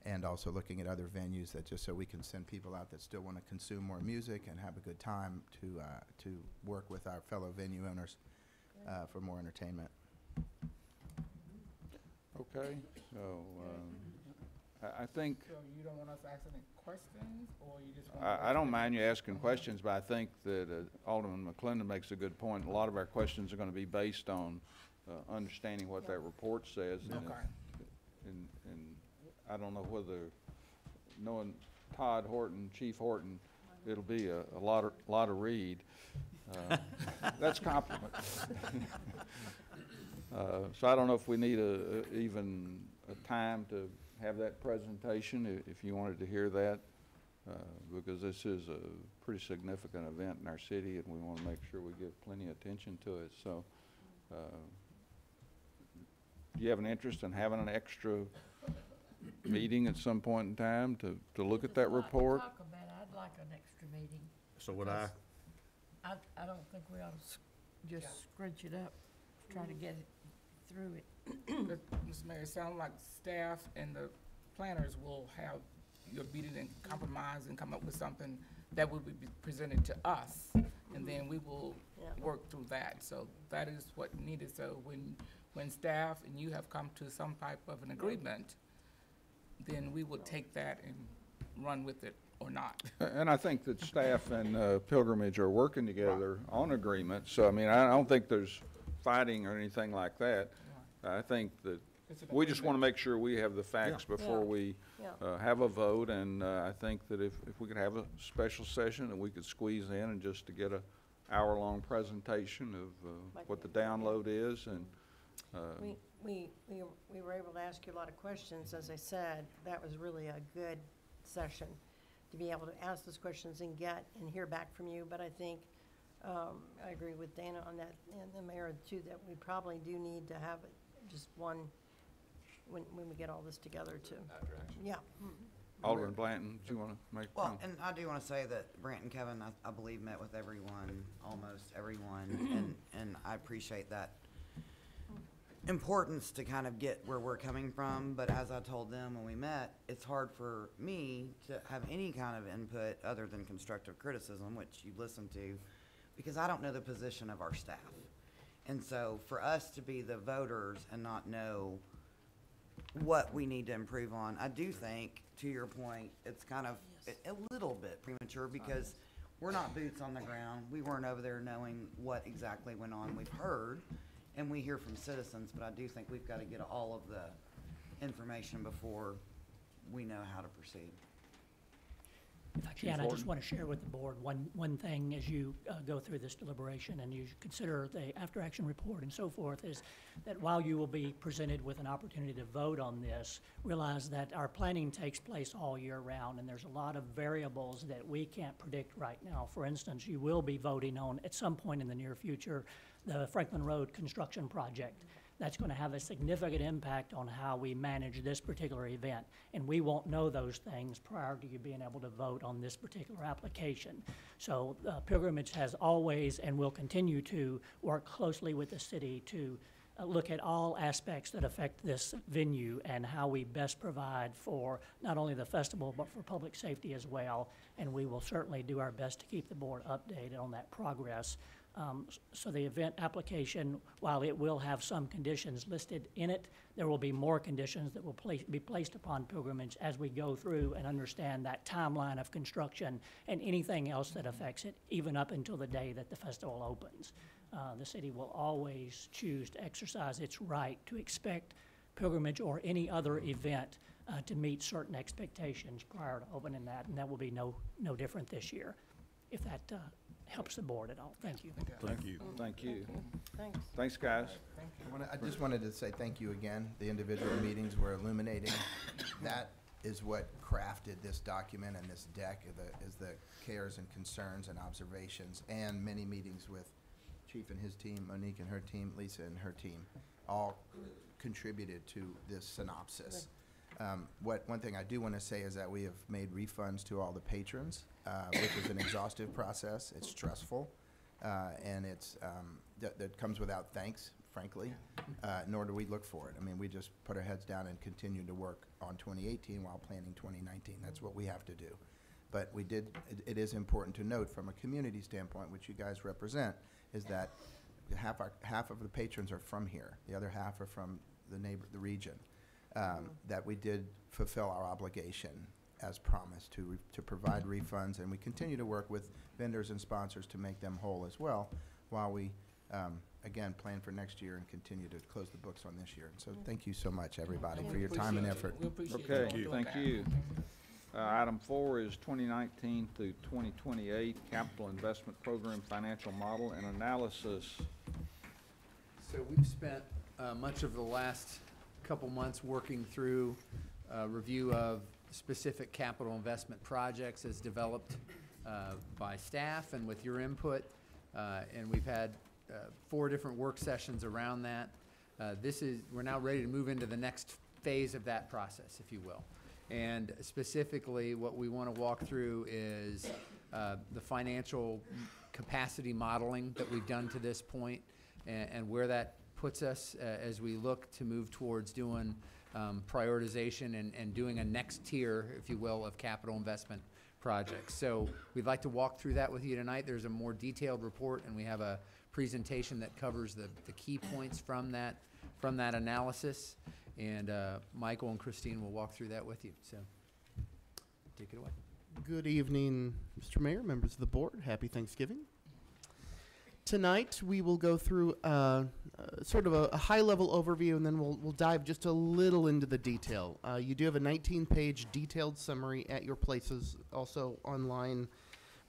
and also looking at other venues that just so we can send people out that still want to consume more music and have a good time to work with our fellow venue owners for more entertainment. Okay, so I think, So you don't want us to ask any questions, or you just want? I don't mind you asking questions, but I think that Alderman McClendon makes a good point. A lot of our questions are going to be based on understanding what that report says. And Okay. and I don't know whether, knowing Todd Horton, Chief Horton, it'll be a lot of read. That's a compliment. So I don't know if we need even a time to have that presentation, if you wanted to hear that. because this is a pretty significant event in our city, and we want to make sure we give plenty of attention to it. So, do you have an interest in having an extra meeting at some point in time to look at that report? Talk about it. I'd like an extra meeting. So would I. I don't think we ought to just scrunch it up, try to get it through it. But, Mr. Mayor, it sounds like staff and the planners will have your meeting and compromise and come up with something that will be presented to us, and then we will work through that. So that is what needed. So when staff and you have come to some type of an agreement, then we will take that and run with it or not. And I think that staff and Pilgrimage are working together on agreement. So, I mean, I don't think there's fighting or anything like that. I think that we just want to make sure we have the facts before we have a vote. And I think that if we could have a special session that we could squeeze in and just to get a hour-long presentation of what the download is. And We were able to ask you a lot of questions. As I said, that was really a good session to be able to ask those questions and get and hear back from you. But I think I agree with Dana on that, and the mayor too, that we probably do need to have just one when we get all this together too. After action. Yeah. Alderman Blanton, do you want to make a Well, comment? and I do want to say that Brant and Kevin, I believe, met with everyone, almost everyone, and I appreciate that importance to kind of get where we're coming from. But as I told them when we met, it's hard for me to have any kind of input other than constructive criticism, which you listen to, because I don't know the position of our staff. And so for us to be the voters and not know what we need to improve on, I do think, to your point, it's kind of a little bit premature because we're not boots on the ground. We weren't over there knowing what exactly went on. We've heard, and we hear from citizens, but I do think we've got to get all of the information before we know how to proceed. If I can, I just want to share with the board one thing as you go through this deliberation and you consider the after-action report and so forth, is that while you will be presented with an opportunity to vote on this, realize that our planning takes place all year round, and there's a lot of variables that we can't predict right now. For instance, you will be voting on, at some point in the near future, the Franklin Road construction project. That's going to have a significant impact on how we manage this particular event. And we won't know those things prior to you being able to vote on this particular application. So Pilgrimage has always and will continue to work closely with the city to look at all aspects that affect this venue and how we best provide for not only the festival but for public safety as well. And we will certainly do our best to keep the board updated on that progress. So the event application, while it will have some conditions listed in it, there will be more conditions that will be placed upon Pilgrimage as we go through and understand that timeline of construction and anything else that affects it, even up until the day that the festival opens. The city will always choose to exercise its right to expect Pilgrimage or any other event to meet certain expectations prior to opening that, and that will be no different this year, if that helps the board at all. Thank you. Thank you. Thank you. Thanks. Thanks, guys. I just wanted to say thank you again. The individual meetings were illuminating. That is what crafted this document and this deck, is the cares and concerns and observations, and many meetings with Chief and his team, Monique and her team, Lisa and her team, all contributed to this synopsis. One thing I do want to say is that we have made refunds to all the patrons, which is an exhaustive process. It's stressful, and that comes without thanks, frankly, nor do we look for it. I mean, we just put our heads down and continue to work on 2018 while planning 2019. That's what we have to do. But it is important to note from a community standpoint, which you guys represent, is that half of the patrons are from here. The other half are from the region. That we did fulfill our obligation as promised to provide refunds, and we continue to work with vendors and sponsors to make them whole as well, while we again plan for next year and continue to close the books on this year. And so thank you so much, everybody, for your time and effort. Okay, thank you. Item 4 is 2019 through 2028 Capital Investment Program Financial Model and Analysis. So we've spent much of the last couple months working through a review of specific capital investment projects as developed by staff and with your input. And we've had 4 different work sessions around that. We're now ready to move into the next phase of that process, if you will. And specifically, what we want to walk through is the financial capacity modeling that we've done to this point, and where that puts us as we look to move towards doing prioritization and doing a next tier, if you will, of capital investment projects. So we'd like to walk through that with you tonight. There's a more detailed report, and we have a presentation that covers the key points from that analysis. And Michael and Christine will walk through that with you. So take it away. Good evening, Mr. Mayor, members of the board. Happy Thanksgiving. Tonight, we will go through sort of a high-level overview, and then we'll dive just a little into the detail. You do have a 19-page detailed summary at your places, also online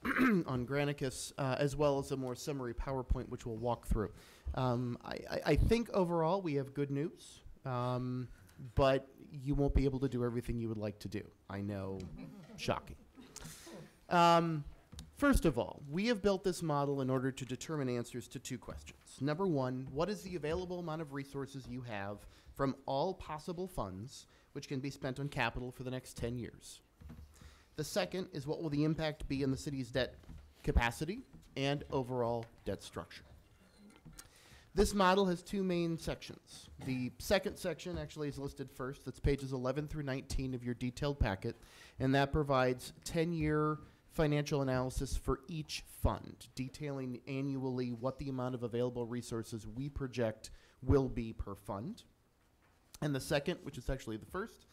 on Granicus, as well as a more summary PowerPoint, which we'll walk through. I think overall we have good news, but you won't be able to do everything you would like to do. I know, shocking. First of all, we have built this model in order to determine answers to 2 questions. Number 1, what is the available amount of resources you have from all possible funds which can be spent on capital for the next 10 years? The second is, what will the impact be on the city's debt capacity and overall debt structure? This model has 2 main sections. The second section actually is listed first. That's pages 11 through 19 of your detailed packet, and that provides 10-year financial analysis for each fund, detailing annually what the amount of available resources we project will be per fund. And the second, which is actually the first,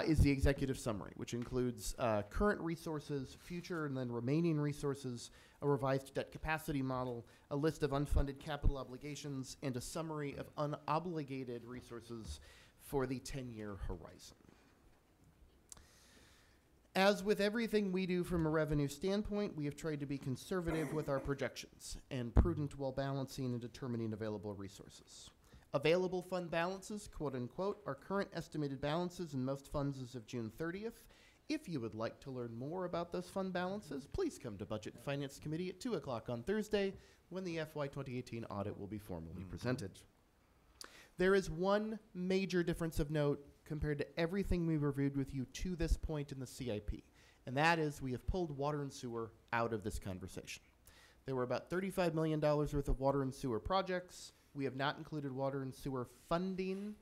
is the executive summary, which includes current resources, future and then remaining resources, a revised debt capacity model, a list of unfunded capital obligations, and a summary of unobligated resources for the 10-year horizon. As with everything we do from a revenue standpoint, we have tried to be conservative with our projections and prudent while balancing and determining available resources. Available fund balances, quote unquote, are current estimated balances in most funds as of June 30th. If you would like to learn more about those fund balances, please come to Budget and Finance Committee at 2 o'clock on Thursday, when the FY 2018 audit will be formally presented. There is one major difference of note compared to everything we've reviewed with you to this point in the CIP, and that is we have pulled water and sewer out of this conversation. There were about $35 million worth of water and sewer projects. We have not included water and sewer funding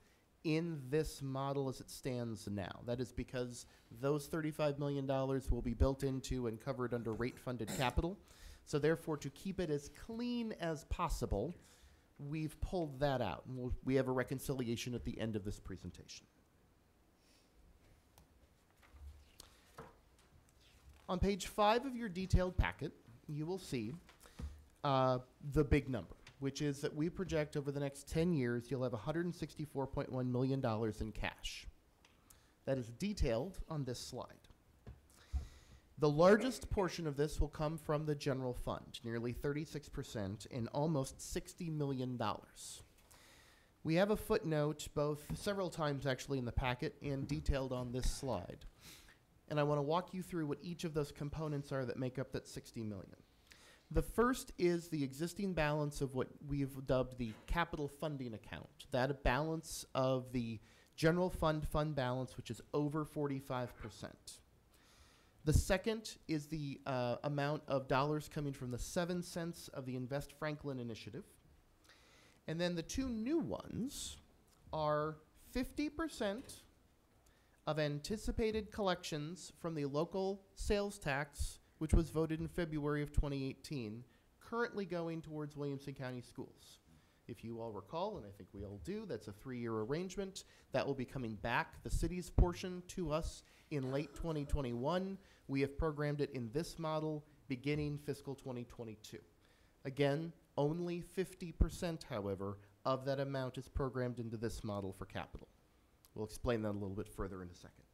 in this model as it stands now. That is because those $35 million will be built into and covered under rate-funded capital. So therefore, to keep it as clean as possible, we've pulled that out. And we have a reconciliation at the end of this presentation. On page 5 of your detailed packet, you will see the big number, which is that we project over the next 10 years, you'll have $164.1 million in cash. That is detailed on this slide. The largest portion of this will come from the general fund, nearly 36%, and almost $60 million. We have a footnote several times actually in the packet and detailed on this slide. And I want to walk you through what each of those components are that make up that $60 million. The first is the existing balance of what we've dubbed the capital funding account. That balance of the general fund balance, which is over 45%. The second is the amount of dollars coming from the 7 cents of the Invest Franklin initiative. And then the 2 new ones are 50% of anticipated collections from the local sales tax, which was voted in February of 2018, currently going towards Williamson County Schools. If you all recall, and I think we all do, that's a 3-year arrangement. That will be coming back, the city's portion, to us in late 2021. We have programmed it in this model beginning fiscal 2022. Again, only 50%, however, of that amount is programmed into this model for capital. We'll explain that a little bit further in a second.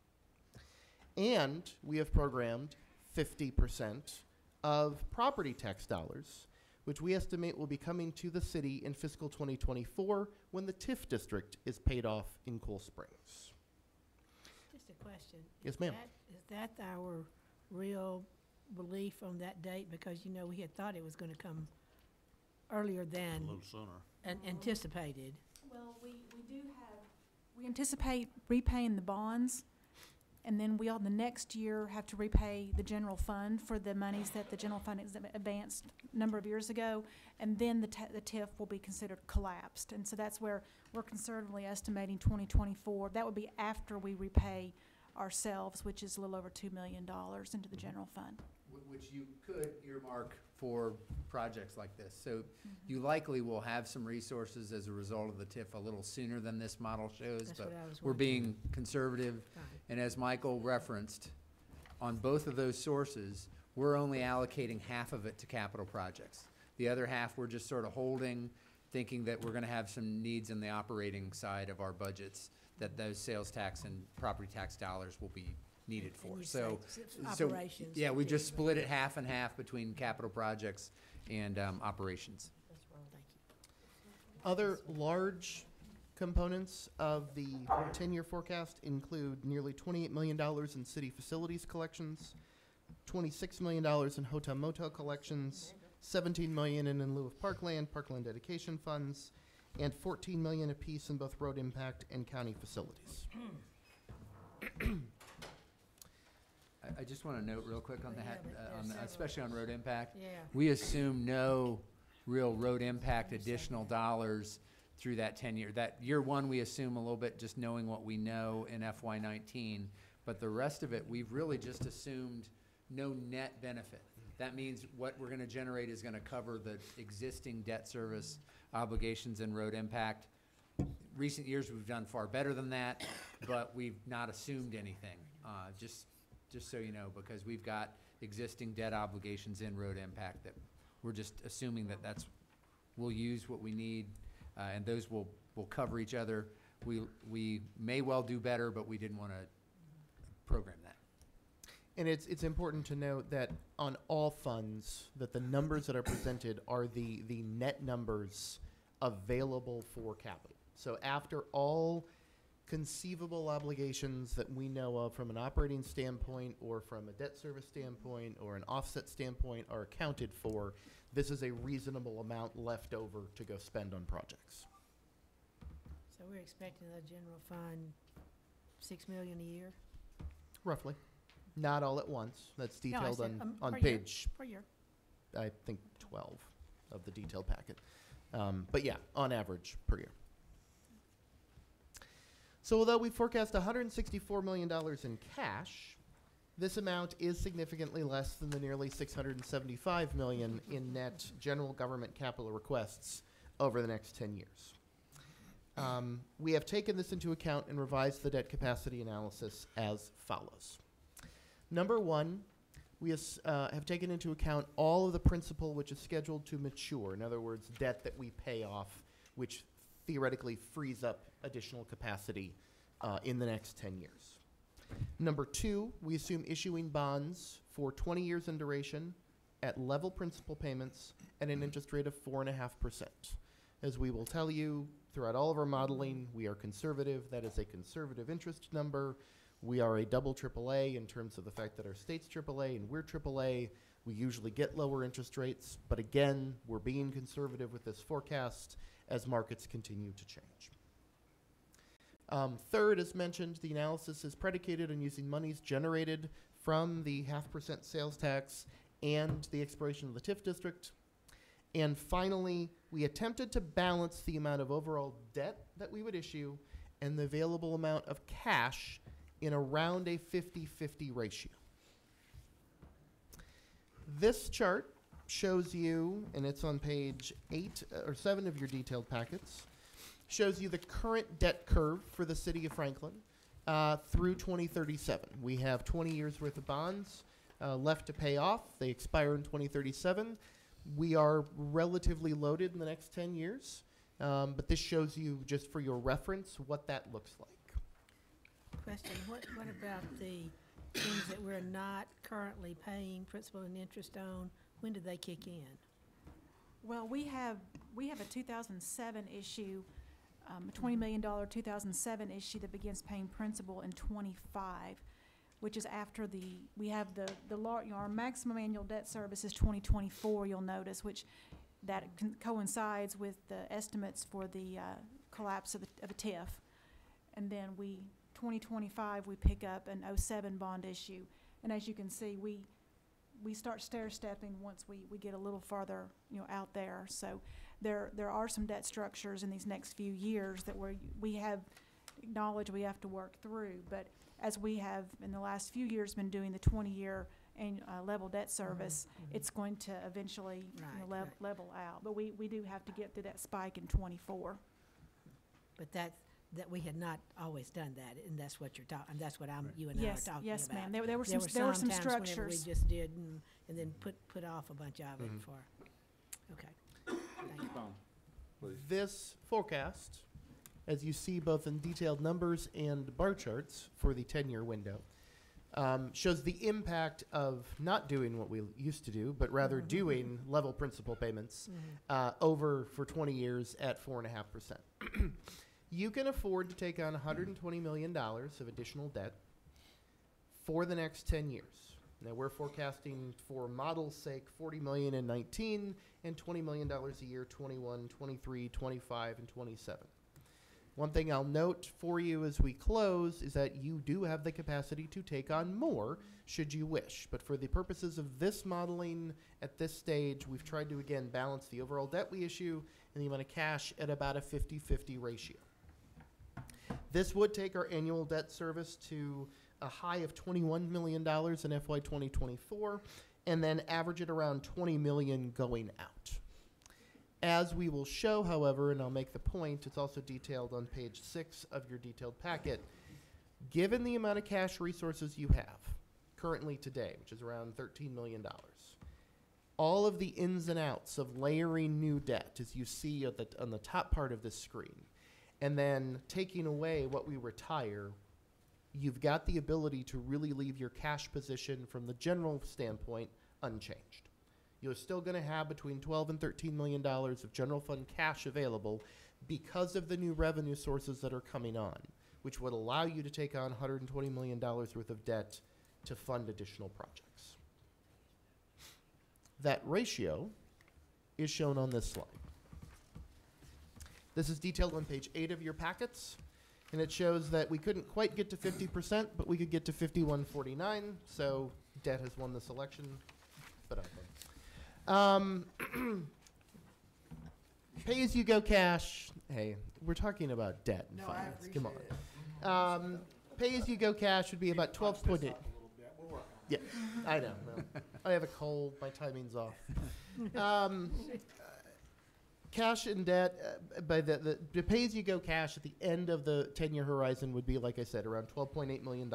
And we have programmed 50% of property tax dollars, which we estimate will be coming to the city in fiscal 2024 when the TIF district is paid off in Cool Springs. Just a question. Yes, Is ma'am. Is that our real belief on that date? Because, you know, we had thought it was gonna come earlier than sooner. anticipated. Well, we anticipate repaying the bonds, and then we all, the next year, have to repay the general fund for the monies that the general fund advanced a number of years ago, and then the TIF will be considered collapsed. And so that's where we're conservatively estimating 2024. That would be after we repay ourselves, which is a little over $2 million into the general fund. Which you could earmark for projects like this. So you likely will have some resources as a result of the TIF a little sooner than this model shows, That's but what I was we're wondering. being conservative. Fine. And as Michael referenced, on both of those sources, we're only allocating half of it to capital projects. The other half, we're just sort of holding, thinking that we're gonna have some needs in the operating side of our budgets, that those sales tax and property tax dollars will be needed for. you So, say so, operations yeah, we would just be- split it half and half between capital projects and operations. That's wrong, thank you. Other large components of the 10-year forecast include nearly $28 million in city facilities collections, $26 million in hotel motel collections, $17 million in lieu of parkland dedication funds, and $14 million apiece in both road impact and county facilities. I just want to note real quick on Yeah, that, but there's on the- several. especially on road impact. Yeah. We assume no real road impact additional dollars through that 10-year. That year one, we assume a little bit just knowing what we know in FY19, but the rest of it, we've really just assumed no net benefit. That means what we're going to generate is going to cover the existing debt service obligations and road impact. Recent years, we've done far better than that, but we've not assumed anything, just so you know, because we've got existing debt obligations in road impact that we're just assuming that we'll use what we need, and those will cover each other. We may well do better, but we didn't want to program that. And it's important to note that on all funds, that the numbers that are presented are the net numbers available for capital. So after all conceivable obligations that we know of from an operating standpoint or from a debt service standpoint or an offset standpoint are accounted for, this is a reasonable amount left over to go spend on projects. So we're expecting the general fund $6 million a year? Roughly. Not all at once. That's No, I detailed said, on per year, page, per year. I think, 12 of the detailed packet. But yeah, on average per year. So although we forecast $164 million in cash, this amount is significantly less than the nearly $675 million in net general government capital requests over the next 10 years. We have taken this into account and revised the debt capacity analysis as follows. Number one, we have taken into account all of the principal which is scheduled to mature. In other words, debt that we pay off, which theoretically frees up additional capacity in the next 10 years. Number two, we assume issuing bonds for 20 years in duration at level principal payments at an interest rate of 4.5%. As we will tell you throughout all of our modeling, we are conservative. That is a conservative interest number. We are a double AAA in terms of the fact that our state's AAA and we're AAA. We usually get lower interest rates, but again, we're being conservative with this forecast as markets continue to change. Third, as mentioned, the analysis is predicated on using monies generated from the 0.5% sales tax and the expiration of the TIF district. And finally, we attempted to balance the amount of overall debt that we would issue and the available amount of cash in around a 50-50 ratio. This chart shows you, and it's on page 8 or 7 of your detailed packets, shows you the current debt curve for the city of Franklin through 2037. We have 20 years worth of bonds left to pay off. They expire in 2037. We are relatively loaded in the next 10 years, but this shows you, just for your reference, what that looks like. Question, what about the things that we're not currently paying principal and interest on? When do they kick in? Well, we have a 2007 issue a $20 million 2007 issue that begins paying principal in '25, which is after we have our maximum annual debt service is 2024, you'll notice, which that coincides with the estimates for the collapse of the TIF. And then 2025, we pick up an '07 bond issue. And as you can see, we start stair-stepping once we get a little farther, out there. So there are some debt structures in these next few years that we have acknowledged we have to work through. But as we have in the last few years been doing the 20-year level debt service, it's going to eventually level out. But we do have to get through that spike in '24. But that we had not always done that, and that's what you're talking. That's what you and I are talking about. Yes, ma'am. There were some times whenever structures. we just did and then put off a bunch of it for. Okay. Thank you. Please. This forecast, as you see both in detailed numbers and bar charts for the 10-year window, shows the impact of not doing what we used to do, but rather doing level principal payments over for 20 years at 4.5%. You can afford to take on $120 million of additional debt for the next 10 years. Now, we're forecasting, for model's sake, $40 million in 19 and $20 million a year, 21, 23, 25, and 27. One thing I'll note for you as we close is that you do have the capacity to take on more should you wish. But for the purposes of this modeling at this stage, we've tried to, again, balance the overall debt we issue and the amount of cash at about a 50-50 ratio. This would take our annual debt service to a high of $21 million in FY 2024, and then average it around $20 million going out. As we will show, however, and I'll make the point, it's also detailed on page 6 of your detailed packet, given the amount of cash resources you have currently today, which is around $13 million, all of the ins and outs of layering new debt, as you see on the top part of this screen, and then taking away what we retire, you've got the ability to really leave your cash position from the general standpoint unchanged. You're still going to have between $12 and $13 million of general fund cash available because of the new revenue sources that are coming on, which would allow you to take on $120 million worth of debt to fund additional projects. That ratio is shown on this slide. This is detailed on page 8 of your packets, and it shows that we couldn't quite get to 50%, but we could get to 51.49, so debt has won this election. But pay-as-you-go cash. Hey, we're talking about debt and finance. Come on. Pay-as-you-go cash would be about 12.8. Yeah, I know. Well, I have a cold. My timing's off. Cash and debt, by the pay-as-you-go cash at the end of the 10-year horizon would be, like I said, around $12.8 million.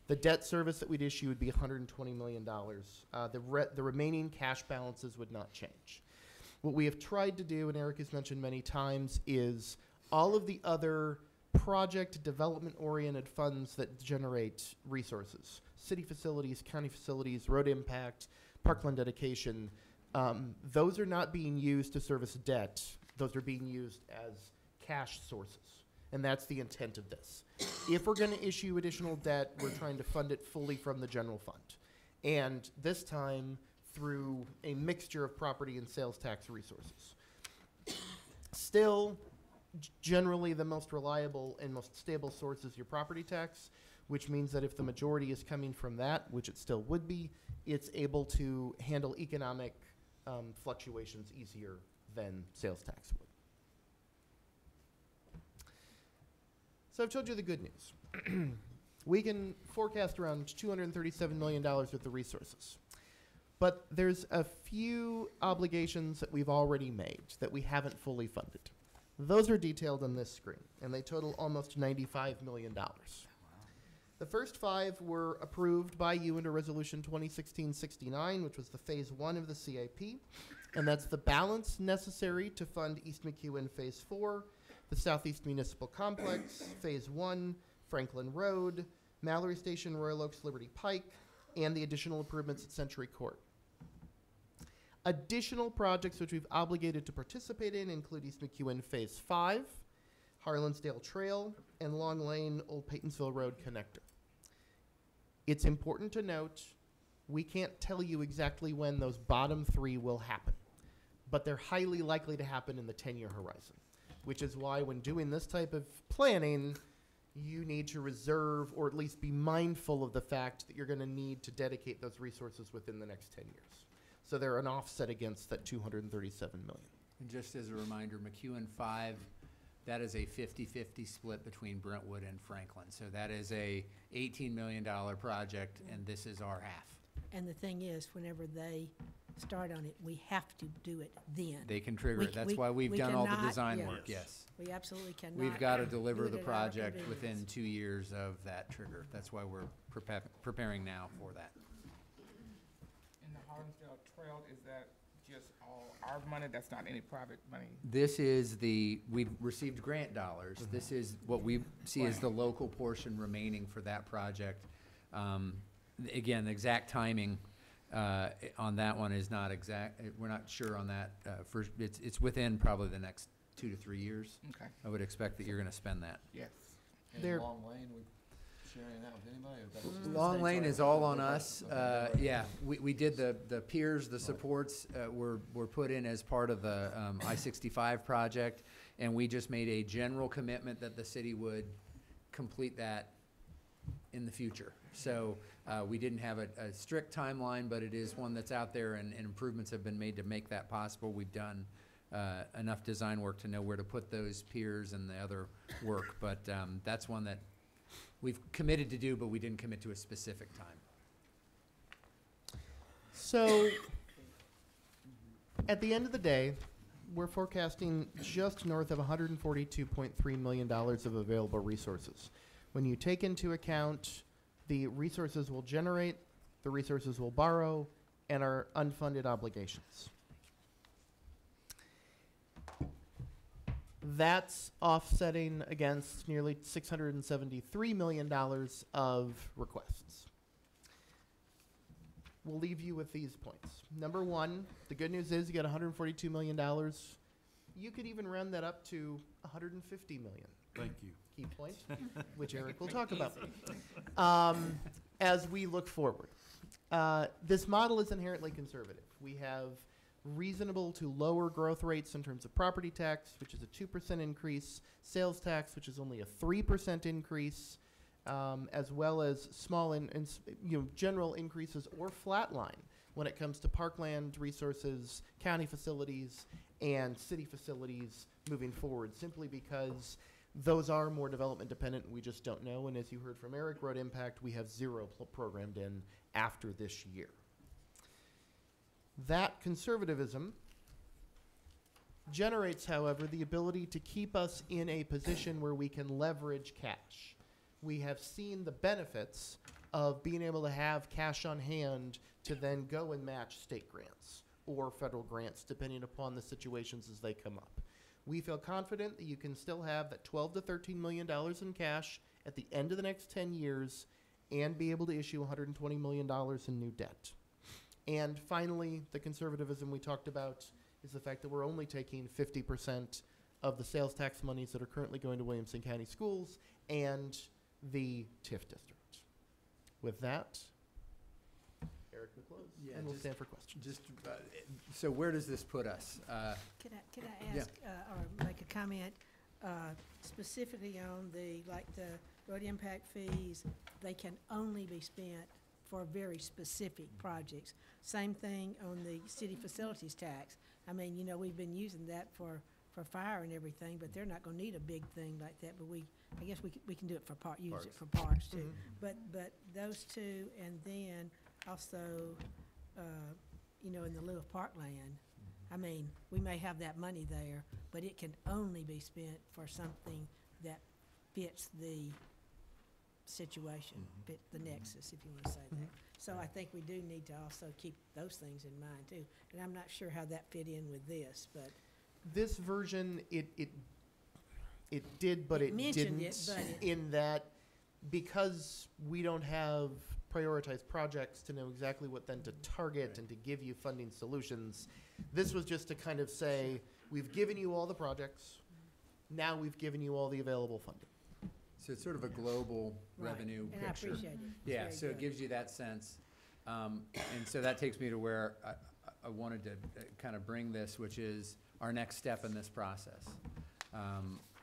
The debt service that we'd issue would be $120 million. The remaining cash balances would not change. What we have tried to do, and Eric has mentioned many times, is all of the other project development-oriented funds that generate resources, city facilities, county facilities, road impact, parkland dedication, those are not being used to service debt. Those are being used as cash sources. And that's the intent of this. If we're going to issue additional debt, we're trying to fund it fully from the general fund. And this time through a mixture of property and sales tax resources. Still, generally the most reliable and most stable source is your property tax, which means that if the majority is coming from that, which it still would be, it's able to handle economic fluctuations easier than sales tax would. So I've told you the good news. We can forecast around $237 million worth of resources. But there's a few obligations that we've already made that we haven't fully funded. Those are detailed on this screen, and they total almost $95 million. The first 5 were approved by you under Resolution 2016-69, which was the Phase 1 of the CIP, and that's the balance necessary to fund East McEwen Phase 4, the Southeast Municipal Complex, Phase 1, Franklin Road, Mallory Station, Royal Oaks, Liberty Pike, and the additional improvements at Century Court. Additional projects which we've obligated to participate in include East McEwen Phase 5, Harlansdale Trail, and Long Lane Old Paytonsville Road connector. It's important to note, we can't tell you exactly when those bottom three will happen, but they're highly likely to happen in the 10-year horizon, which is why when doing this type of planning, you need to reserve or at least be mindful of the fact that you're going to need to dedicate those resources within the next 10 years. So they're an offset against that $237 million. And just as a reminder, McEwen 5, that is a 50-50 split between Brentwood and Franklin. So that is a $18 million project, and this is our half. And the thing is, whenever they start on it, we have to do it then. They can trigger it. That's why we've done all the design work, yes. We absolutely cannot. We've got to deliver do it the at our project convenience. within 2 years of that trigger. That's why we're preparing now for that. And the Harlansdale Trail, is that just all our money? That's not any private money? This is we've received grant dollars. This is what we see as the local portion remaining for that project. Again, the exact timing on that one is not exact. We're not sure on that. It's within probably the next 2 to 3 years. Okay. I would expect that you're going to spend that. Yes. And There- Long Lane, we sharing that with anybody? Or that's just the Long state Lane side? is all on Okay. us. Okay. Yeah, we did the piers, the supports were put in as part of the I-65 project, and we just made a general commitment that the city would complete that in the future. So we didn't have a strict timeline, but it is one that's out there, and improvements have been made to make that possible. We've done enough design work to know where to put those piers and the other work, but that's one that we've committed to do, but we didn't commit to a specific time. So, at the end of the day, we're forecasting just north of $142.3 million of available resources. When you take into account the resources we'll generate, the resources we'll borrow, and our unfunded obligations. That's offsetting against nearly $673 million of requests. We'll leave you with these points. Number one, the good news is you got $142 million. You could even round that up to $150 million. Thank you. Key point, which Eric will talk about. As we look forward, this model is inherently conservative. We have reasonable to lower growth rates in terms of property tax, which is a 2% increase, sales tax, which is only a 3% increase, as well as small general increases or flatline when it comes to parkland resources, county facilities, and city facilities moving forward, simply because those are more development dependent. We just don't know. And as you heard from Eric, road impact, we have zero programmed in after this year. That conservatism generates, however, the ability to keep us in a position where we can leverage cash. We have seen the benefits of being able to have cash on hand to then go and match state grants or federal grants, depending upon the situations as they come up. We feel confident that you can still have that $12 to $13 million in cash at the end of the next 10 years and be able to issue $120 million in new debt. And finally, the conservatism we talked about is the fact that we're only taking 50% of the sales tax monies that are currently going to Williamson County Schools and the TIF district. With that, Eric will close, and we'll stand for questions. So where does this put us? Could I ask, or make a comment, specifically on the road impact fees? They can only be spent for very specific projects. Same thing on the city facilities tax. I mean, we've been using that for fire and everything, but they're not gonna need a big thing like that, but I guess we can do it for use it for parks too. But those two, and then also, in the lieu of parkland, I mean, we may have that money there, but it can only be spent for something that fits the situation, fit the nexus, if you want to say that. So I think we do need to also keep those things in mind too. And I'm not sure how that fit in with this, but. This version, it did, but it mentioned didn't, it, but in that because we don't have prioritized projects to know exactly what then to target and to give you funding solutions, this was just to kind of say, we've given you all the projects, Now we've given you all the available funding. So it's sort of a global Right, revenue and I picture. appreciate it. It's Yeah, very so it good. gives you that sense. And so that takes me to where I wanted to kind of bring this, which is our next step in this process.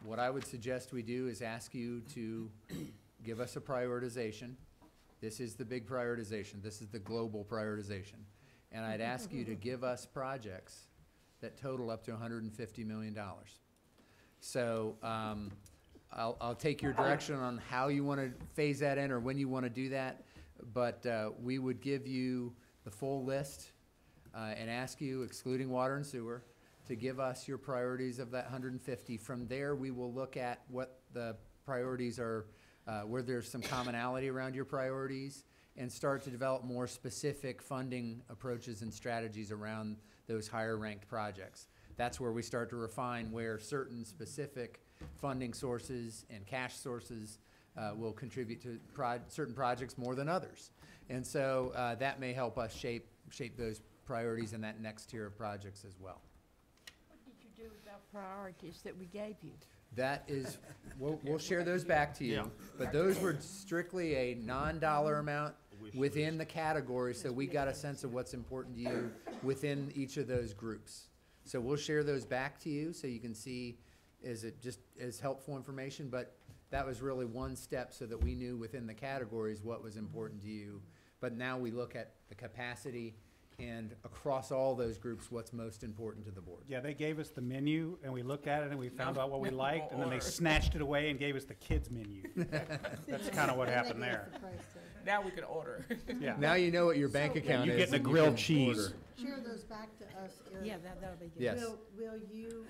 What I would suggest we do is ask you to give us a prioritization. This is the big prioritization. This is the global prioritization. And I'd ask you to give us projects that total up to $150 million. So I'll take your direction on how you want to phase that in or when you want to do that. But we would give you the full list and ask you, excluding water and sewer, to give us your priorities of that 150. From there, we will look at what the priorities are, where there's some commonality around your priorities, and start to develop more specific funding approaches and strategies around those higher ranked projects. That's where we start to refine where certain specific funding sources and cash sources will contribute to certain projects more than others. And so that may help us shape those priorities in that next tier of projects as well. What did you do with our priorities that we gave you? That is, we'll share those back to you. Yeah. But those were strictly a non-dollar amount within the category, so we got a sense of what's important to you within each of those groups. So we'll share those back to you so you can see, is it just as helpful information, but that was really one step so that we knew within the categories what was important to you. But now we look at the capacity and across all those groups, what's most important to the board. Yeah, they gave us the menu, and we looked at it, and we found out what we liked, and then they snatched it away and gave us the kids' menu. That's kind of what happened there. Now we can order. Yeah. Now you know what your bank Yeah, account you're is. getting a and you grilled can cheese. order. Share those back to us, Eric. Yeah, that'll be good. Yes. Will you,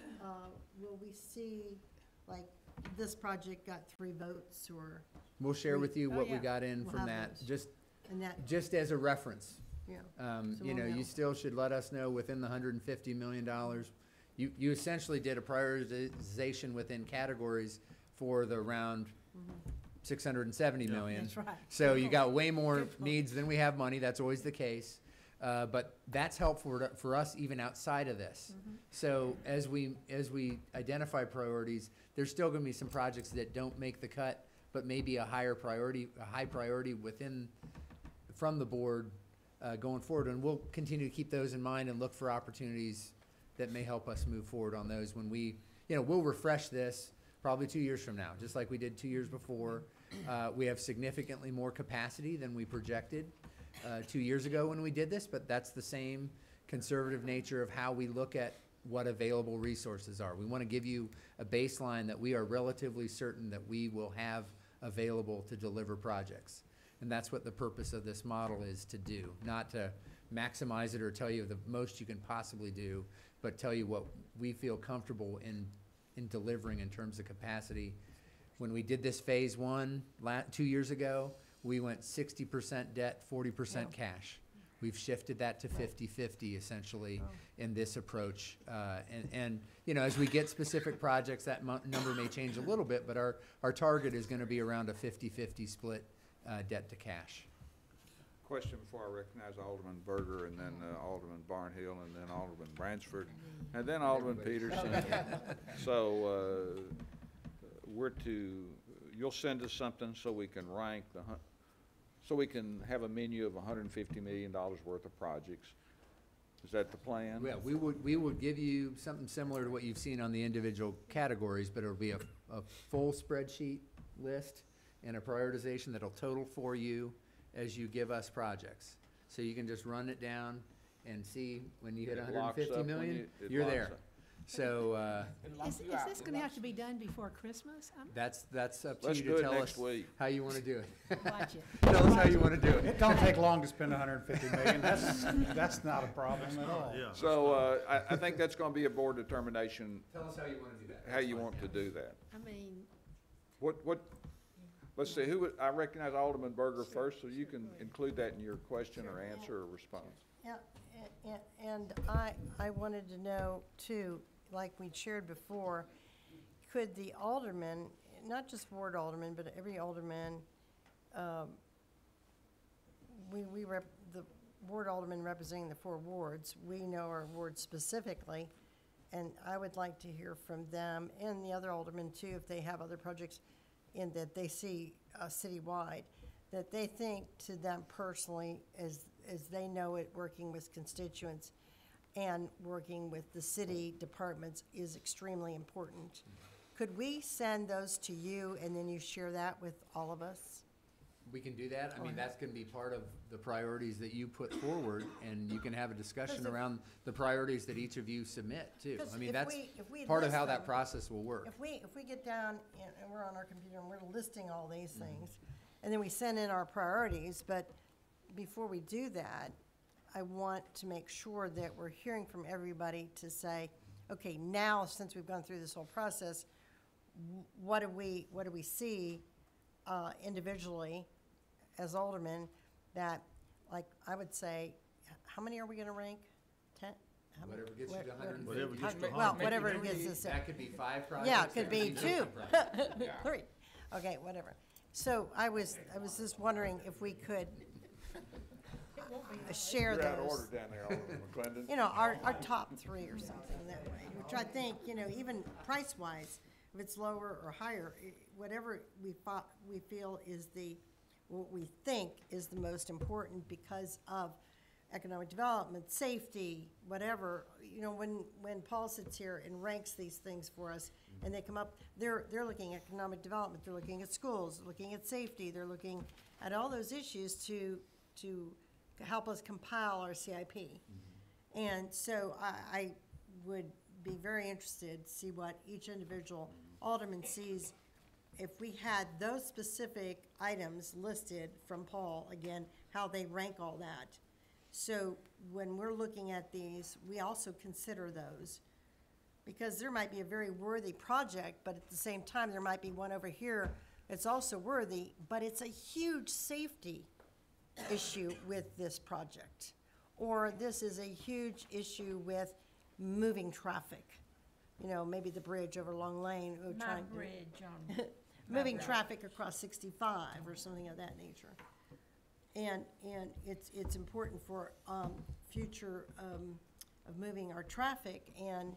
will we see, like, this project got 3 votes, or, We'll share with you Oh, what we yeah. got in We'll from have that, those. just, and just as a reference. yeah. So You we'll know, know. you still should let us know within the $150 million. You essentially did a prioritization within categories for the around 670 million. That's right. So you got way more needs than we have money. That's always the case. But that's helpful for us even outside of this. So as we identify priorities, there's still going to be some projects that don't make the cut, but maybe a high priority from the board going forward. And we'll continue to keep those in mind and look for opportunities that may help us move forward on those when we, we'll refresh this probably 2 years from now, just like we did 2 years before. We have significantly more capacity than we projected 2 years ago when we did this, but that's the same conservative nature of how we look at what available resources are. We want to give you a baseline that we are relatively certain that we will have available to deliver projects. And that's what the purpose of this model is to do, not to maximize it or tell you the most you can possibly do, but tell you what we feel comfortable in delivering in terms of capacity. When we did this phase 1 2 years ago, we went 60% debt, 40% cash. We've shifted that to 50-50 essentially in this approach. And as we get specific projects, that number may change a little bit, but our target is going to be around a 50-50 split debt to cash. Question before I recognize Alderman Berger, and then Alderman Barnhill, and then Alderman Bransford, and then Alderman Peterson. So you'll send us something so we can rank so we can have a menu of $150 million worth of projects. Is that the plan? Yeah, we would give you something similar to what you've seen on the individual categories, but it'll be a full spreadsheet list and a prioritization that'll total for you as you give us projects. So you can just run it down and see when you hit It locks 150 up when million, it you're locks there. up. So Is this gonna have to be done before Christmas? that's up to Let's you do to it tell next us week. how you want to do it. Watch it. Tell us how you want to do It it. don't take long to spend 150 million. That's not a problem at all. So I think that's going to be a board determination, Tell us how you want to do that. how you want to do that. I mean, Let's see, I recognize Alderman Berger first, so you can include that in your question or answer or response. Yeah, and I wanted to know too, like we shared before, could the alderman, not just ward alderman, but every alderman, the ward alderman representing the 4 wards, we know our ward specifically, and I would like to hear from them and the other aldermen too, if they have other projects in that they see citywide, that they think to them personally, as they know it, working with constituents and working with the city departments is extremely important. Could we send those to you and then you share that with all of us? We can do that. I mean, that's going to be part of the priorities that you put forward, and you can have a discussion around the priorities that each of you submit, too. 'Cause I mean, if that's we part of list how that them- process will work. If we get down and we're on our computer and we're listing all these things, and then we send in our priorities, but before we do that, I want to make sure that we're hearing from everybody to say, okay, now, since we've gone through this whole process, what do we see individually as aldermen that, like, I would say, how many are we gonna rank? 10? How many? Whatever gets you to 150. Whatever gets to Well, 150. whatever it gets us. That could be 5 projects. Yeah, it could that be 2, 50 projects. 3. Okay, whatever. So I was just wondering if we could share You're out of those. order down there, Alderman McClendon. You know, our top 3 or something that way, which I think, you know, even price-wise, if it's lower or higher, whatever we feel is what we think is the most important because of economic development, safety, whatever. You know, when Paul sits here and ranks these things for us, and they come up, they're looking at economic development, they're looking at schools, looking at safety, they're looking at all those issues to help us compile our CIP. And so I would be very interested to see what each individual alderman sees. If we had those specific items listed from Paul, again, how they rank all that. So when we're looking at these, we also consider those. Because there might be a very worthy project, but at the same time, there might be one over here that's also worthy, but it's a huge safety issue with this project. Or this is a huge issue with moving traffic. You know, maybe the bridge over Long Lane. My bridge on. Moving traffic across 65 or something of that nature. And it's important for future of moving our traffic, and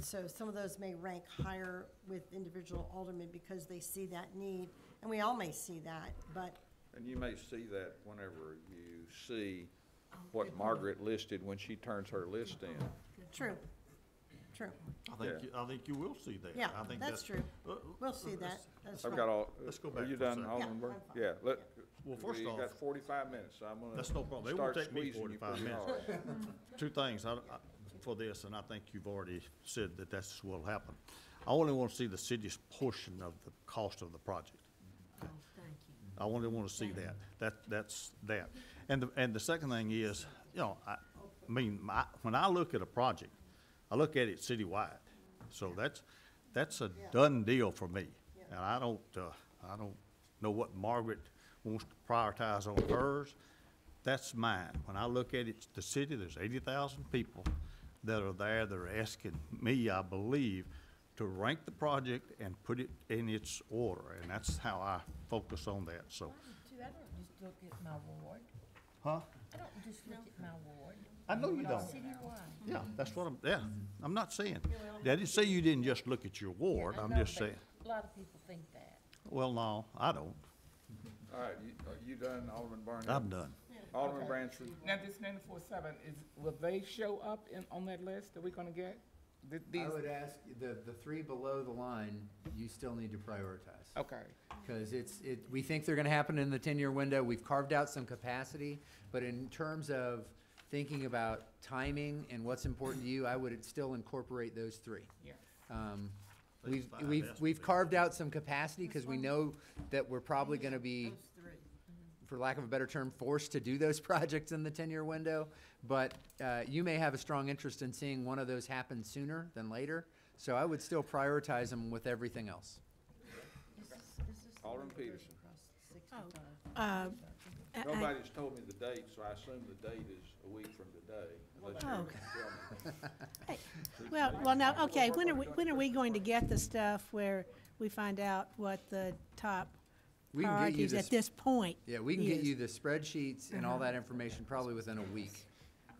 so some of those may rank higher with individual aldermen because they see that need, and we all may see that, but. And you may see that whenever you see what Margaret listed when she turns her list in. True. I think you will see that. Yeah, I think that's true. We'll see that. That's I've right. got all, Let's go are back you for a done, second. Alderman Yeah, Burke? I'm fine. Yeah, Well, first you off, got 45 minutes, so I'm gonna. that's no problem. They start won't take me squeezing you 45 pretty minutes. hard. Two things for this, and I think you've already said that that's what'll happen. I only want to see the city's portion of the cost of the project. Oh, thank you. I only want to see that. That's that. And the second thing is, you know, I mean, when I look at a project, I look at it citywide. So that's a done deal for me. And I don't know what Margaret wants to prioritize on hers. That's mine. When I look at it, the city, there's 80,000 people that are there that are asking me, I believe, to rank the project and put it in its order. And that's how I focus on that, so. I don't just look at my ward. Huh? I don't just look at my ward. I know you don't. Citywide. Yeah, that's what I'm not saying. I didn't say you didn't just look at your ward, I I'm know, just but saying. A lot of people think that. Well, no, I don't. All right, are you done, Alderman Barnett? I'm done. Alderman Okay. Bransford? Now, this 94.7, will they show up on that list that we're gonna get? I would ask, the 3 below the line, you still need to prioritize. Okay. Because we think they're gonna happen in the 10-year window. We've carved out some capacity, but in terms of thinking about timing and what's important to you, I would still incorporate those 3. Yeah. We've carved out some capacity because we know that we're probably gonna be, Those 3. for lack of a better term, forced to do those projects in the 10-year window. But you may have a strong interest in seeing one of those happen sooner than later. So I would still prioritize them with everything else. Alderman Peterson? I- Nobody's told me the date, so I assume the date is a week from today. unless you're Oh. gonna tell me. Well, now, okay, when are we going to get the stuff where we find out what the top We can get you priorities this- at this point? Yeah, we can get is? you the spreadsheets and all that information probably within a week,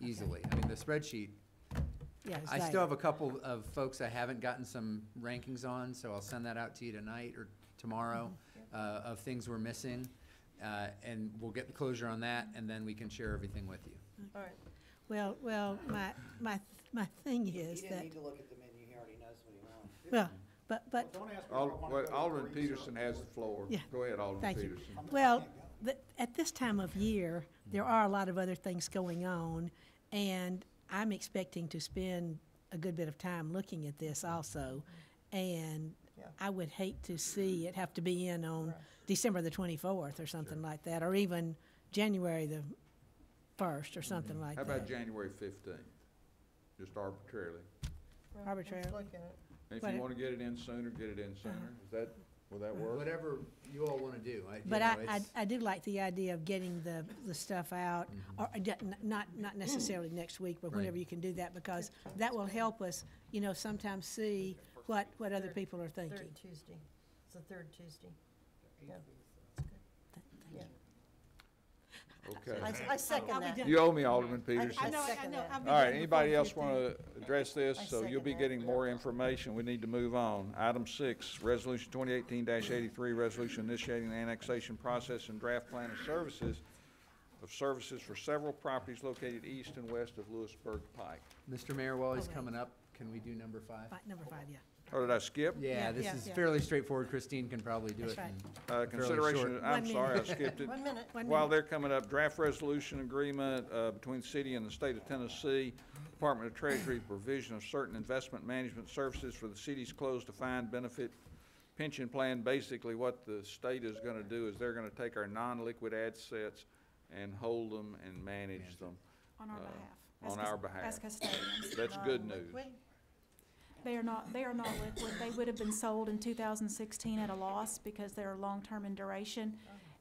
easily. I mean, the spreadsheet Yeah, it's I there. still have a couple of folks I haven't gotten some rankings on, so I'll send that out to you tonight or tomorrow, of things we're missing. And we'll get the closure on that, and then we can share everything with you. All right. Well, my thing is that, to look at the menu, he already knows what he wants. well, but, Alderman Peterson has the floor. Yeah. Go ahead, Alderman thank you. Peterson. Well, at this time of year, there are a lot of other things going on, and I'm expecting to spend a good bit of time looking at this also. And I would hate to see it have to be in on December the 24th or something like that, or even January the 1st or something like How that. about January 15th? Just arbitrarily. Arbitrarily. And if But you it- want to get it in sooner, get it in sooner. Will that work? Whatever you all want to do. But I do like the idea of getting the stuff out, or not necessarily next week, but whenever Right. you can do that, because that will help us, sometimes see what other people are thinking. Third Tuesday. It's the third Tuesday. Yeah. Okay. I second that. You owe me, Alderman Peterson. I know, second that. I'll be All right, done anybody before else want to address this? I So you'll second be that. getting more information. We need to move on. Item 6, Resolution 2018-83, resolution initiating the annexation process and draft plan of services for several properties located east and west of Lewisburg Pike. Mr. Mayor, while he's Okay. coming up, can we do number 5? Number 5, yeah. Oh, did I skip? Yeah, this yeah, is yeah. fairly straightforward. Christine can probably do That's it. right. in fairly Consideration, short- I'm 1 sorry, I minute. skipped it. 1 minute. While they're coming up, draft resolution agreement between the city and the state of Tennessee, Department of Treasury, provision of certain investment management services for the city's closed defined benefit pension plan. Basically, what the state is gonna do is they're gonna take our non-liquid assets and hold them and manage them. On our Uh, behalf. on as our cus- behalf. As custodians. That's good news. They are not liquid. They would have been sold in 2016 at a loss because they're long-term in duration.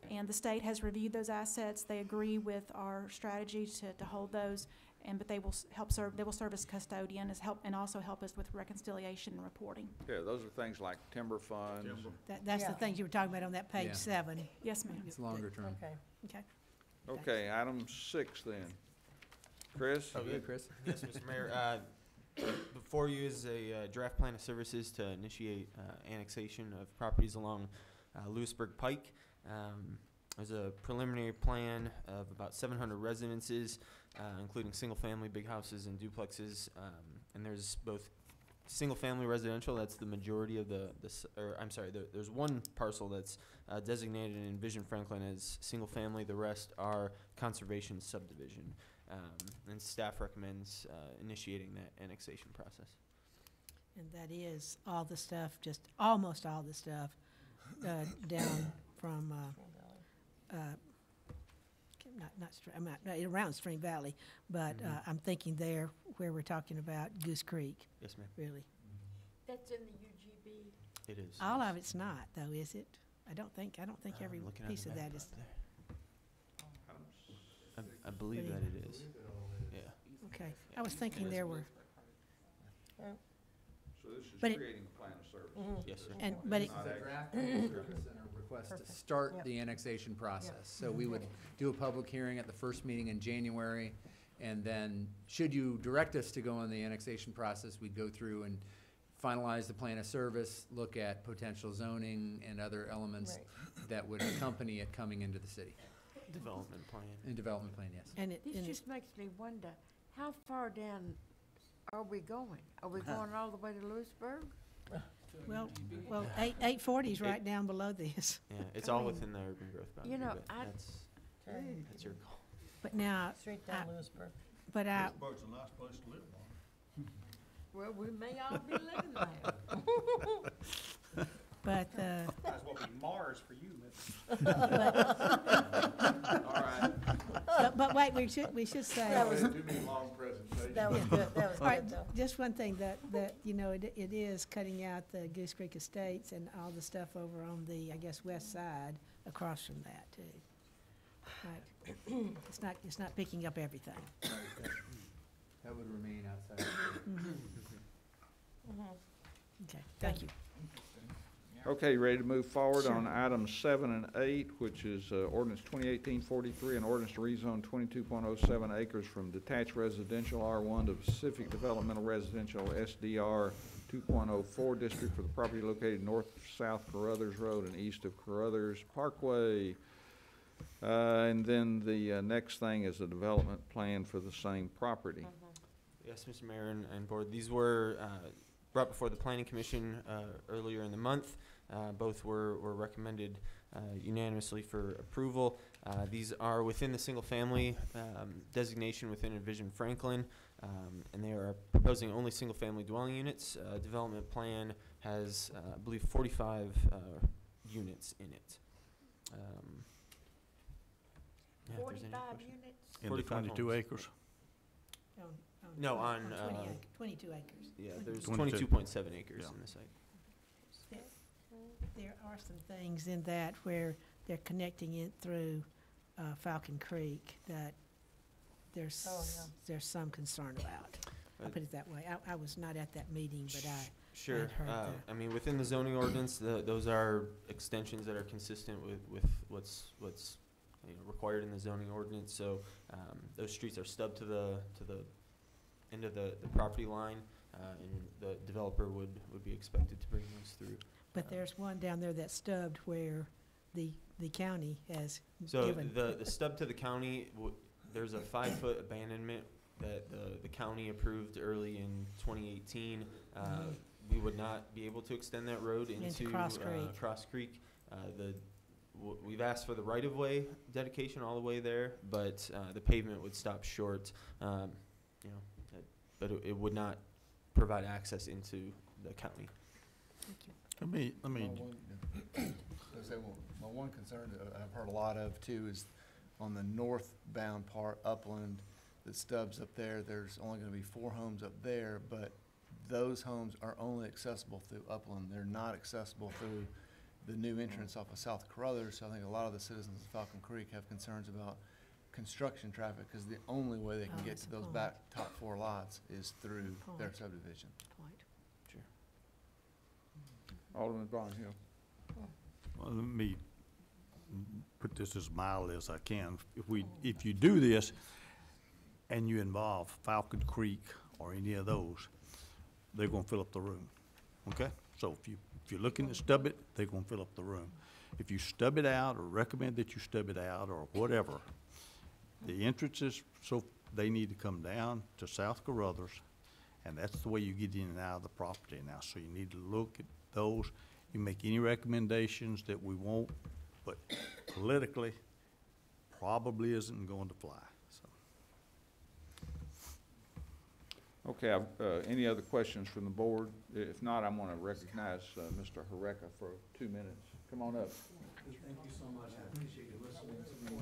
And the state has reviewed those assets. They agree with our strategy to hold those, but they will they will serve as custodian, and also help us with reconciliation and reporting. Yeah, those are things like timber funds. That's the Yeah. things you were talking about on that page Yeah. 7. Yes, ma'am. It's longer term. Okay. Okay. Okay, item 6 then. Chris? Okay, Chris? Yes, Mr. Mayor. Before you is a draft plan of services to initiate annexation of properties along Lewisburg Pike. There's a preliminary plan of about 700 residences, including single-family, big houses, and duplexes. And there's both single-family residential, that's the majority of there's one parcel that's designated in Vision Franklin as single-family. The rest are conservation subdivision. And staff recommends initiating that annexation process. And that is all the stuff, just almost all the stuff down from, around Stream Valley, but I'm thinking there where we're talking about Goose Creek, Yes, ma'am. really. That's in the UGB. It is. All of it's not, though, is it? I don't think every Looking at piece the of map that is. up there. I believe that it is. Yeah. Okay, I was thinking there were, So this is But it- creating a plan of services. Yes, sir. and, but it, Not This is a actually- draft plan of service and a request to start the annexation process. So we would do a public hearing at the first meeting in January, and then, should you direct us to go on the annexation process, we'd go through and finalize the plan of service, look at potential zoning and other elements that would accompany it coming into the city. Development plan. And development plan, yes. and it, This and it, just makes me wonder, how far down are we going? Are we going all the way to Lewisburg? well, 840's right down below this. Yeah, it's I all mean, within the urban growth boundary. you know, but I- that's your call. But now, Straight down Lewisburg. but I, Lewisburg's a nice place to live, Well, we may all be living there. but, Might as well be Mars for you, but wait, we should say. That was- Too many long presentations. That was good, that was All right, good, though. just one thing, that, it is cutting out the Goose Creek Estates and all the stuff over on the, I guess, west side across from that, too. Right. It's not picking up everything. That would remain outside. Okay, thank you. Okay, ready to move forward on items 7 and 8, which is ordinance 2018-43 and ordinance to rezone 22.07 acres from detached residential R1 to Pacific Developmental Residential SDR 2.04 district for the property located north-south Carruthers Road and east of Carruthers Parkway. And then the next thing is a development plan for the same property. Yes, Mr. Mayor and Board, these were brought before the Planning Commission earlier in the month. Both were recommended unanimously for approval. These are within the single-family designation within Envision Franklin, and they are proposing only single-family dwelling units. Development plan has, I believe, 45 units in it. Yeah, if there's any 45 question. units? In the 45 22 homes. acres? No, on, 22 acres. Yeah, there's 22. 22.7 acres Yeah. in the site. There are some things in that where they're connecting it through Falcon Creek that there's, there's some concern about. I'll put it that way. I was not at that meeting, but I Sure. had heard that. I mean, within the zoning ordinance, those are extensions that are consistent with what's required in the zoning ordinance. So those streets are stubbed to the end of the property line, and the developer would be expected to bring those through. But there's one down there that's stubbed where the county has So given. the stub to the county, there's a 5-foot abandonment that the county approved early in 2018. We would not be able to extend that road into Cross Creek. Cross Creek. We've asked for the right-of-way dedication all the way there, but the pavement would stop short. But it would not provide access into the county. Let me, My one concern that I've heard a lot of too is on the northbound part, Upland, that stubs up there, there's only gonna be 4 homes up there, but those homes are only accessible through Upland. They're not accessible through the new entrance off of South Carruthers. So I think a lot of the citizens of Falcon Creek have concerns about construction traffic, because the only way they can get that's to a those point. back top 4 lots is through their Point. subdivision. Alderman Barnhill. well, let me put this as mildly as I can. If you do this and you involve Falcon Creek or any of those, they're gonna fill up the room, okay? So if you're looking to stub it, they're gonna fill up the room. If you stub it out or recommend that you stub it out or whatever, the entrances, so they need to come down to South Carruthers, and that's the way you get in and out of the property now. So you need to look at those. You make any recommendations that we won't, but politically, probably isn't going to fly, so. Okay, any other questions from the board? If not, I'm gonna recognize Mr. Horeca for 2 minutes. Come on up. Thank you so much. I appreciate you listening to me.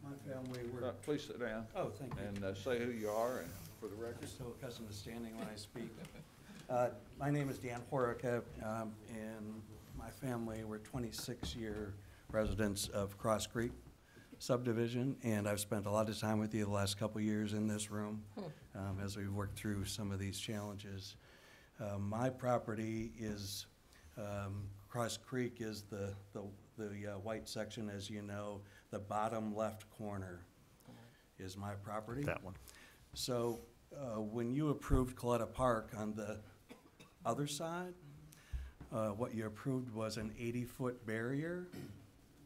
My family, we're. Please sit down. Oh, thank you. And say who you are and for the record. Just so accustomed to standing when I speak. My name is Dan Horeca, and my family, we're 26-year residents of Cross Creek subdivision, and I've spent a lot of time with you the last couple of years in this room as we've worked through some of these challenges. My property is, Cross Creek is the white section, as you know. The bottom left corner is my property. That one. So when you approved Coletta Park on the other side, what you approved was an 80-foot barrier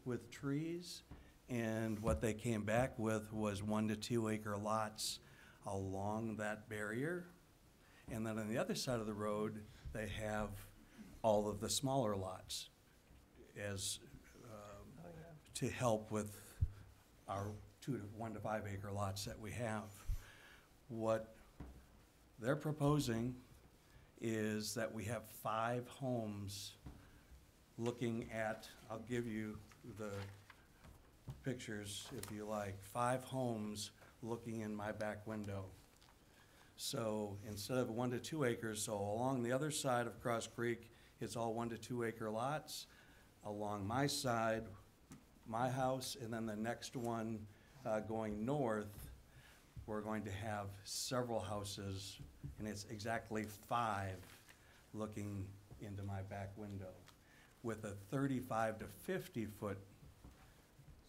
with trees, and what they came back with was 1 to 2 acre lots along that barrier. And then on the other side of the road, they have all of the smaller lots as, to help with our 1 to 5 acre lots that we have. What they're proposing is that we have 5 homes looking at, I'll give you the pictures if you like, 5 homes looking in my back window. So instead of 1 to 2 acres, so along the other side of Cross Creek, it's all 1 to 2 acre lots. Along my side, my house, and then the next one going north, we're going to have several houses, and it's exactly 5 looking into my back window, with a 35 to 50-foot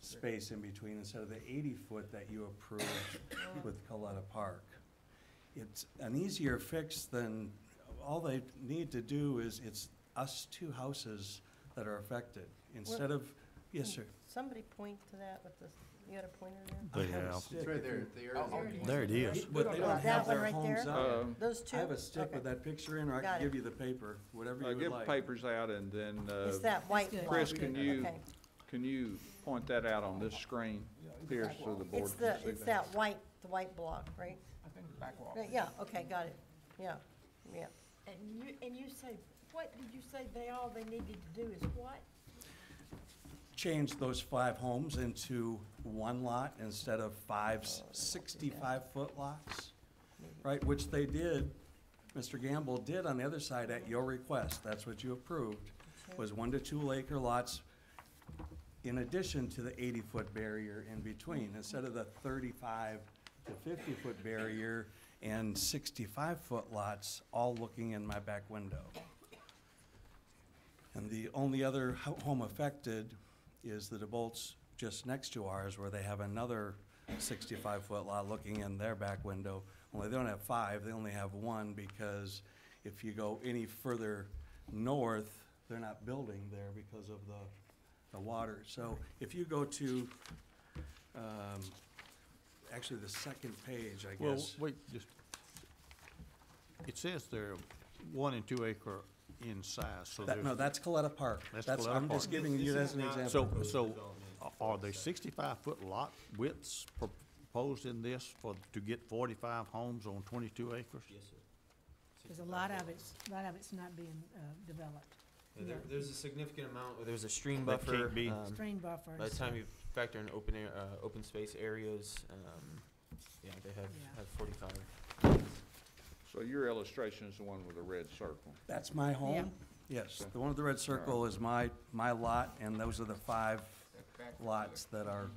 space in between instead of the 80-foot that you approved with Coletta Park. It's an easier fix than, all they need to do is, it's us two houses that are affected, instead of, yes, sir. Somebody point to that with the, you got a pointer there? I have a Yeah. stick. It's right there. There it is. But they don't That have one their right homes there? up. Those two? I have a stick Okay. with that picture in, or I Got can it. give you the paper, whatever you would Give like. papers out, and then, It's that white block. Chris, can you, Okay. can you point that out on this screen here so the board It's can the, see it's that white, the white block, right? I think the back wall. Yeah, okay, got it. Yeah, yeah. And you say, what did you say all they needed to do is what? Change those 5 homes into one lot instead of 5 65-foot lots, right? Which they did, Mr. Gamble did on the other side at your request. That's what you approved, was 1 to 2 acre lots in addition to the 80-foot barrier in between, instead of the 35 to 50-foot barrier and 65-foot lots all looking in my back window. And the only other home affected is the DeBolts just next to ours, where they have another 65-foot lot looking in their back window. Only they don't have 5, they only have 1, because if you go any further north, they're not building there because of the water. So if you go to, actually the second page, I Well, guess. wait, just, it says they're 1 and 2 acre in size, so That, there's. no, that's Coletta Park. That's Coletta I'm just Park. giving you that as an example. So are they 65-foot lot widths proposed in this to get 45 homes on 22 acres? Yes, sir. Because a lot of it's not being developed. There's a significant amount, there's a stream That buffer. can't be- Stream buffer. By the time you factor in open air, open space areas, yeah, they Yeah. have 45. So your illustration is the one with the red circle. That's my home? Yes, the one with the red circle is my lot, and those are the 5 lots that are,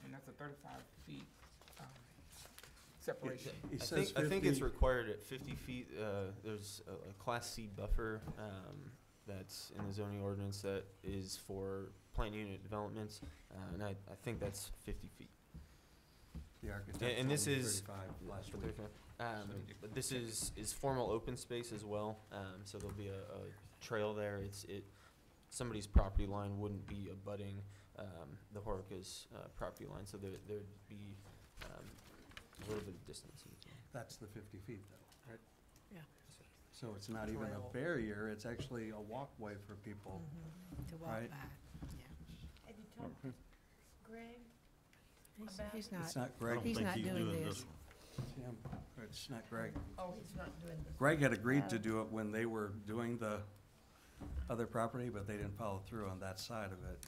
And that's a 35 feet separation. he I says think it's 50. required at 50 feet. There's a Class C buffer that's in the zoning ordinance that is for planned unit developments, and I think that's 50 feet. The architect And this told me is 35 last for week. 35. But this is formal open space as well, so there'll be a trail there. Somebody's property line wouldn't be abutting the Horeca's property line, so there'd be a little bit of distance in between. That's the 50 feet though, right? Yeah. So it's not even Trail. a barrier, it's actually a walkway for people. To walk Right. by, yeah. Have you talked to Greg? He's It's not, not Greg. he's not doing this. Tim, it's not Greg. Oh, he's not doing this. Greg had agreed to do it when they were doing the other property, but they didn't follow through on that side of it.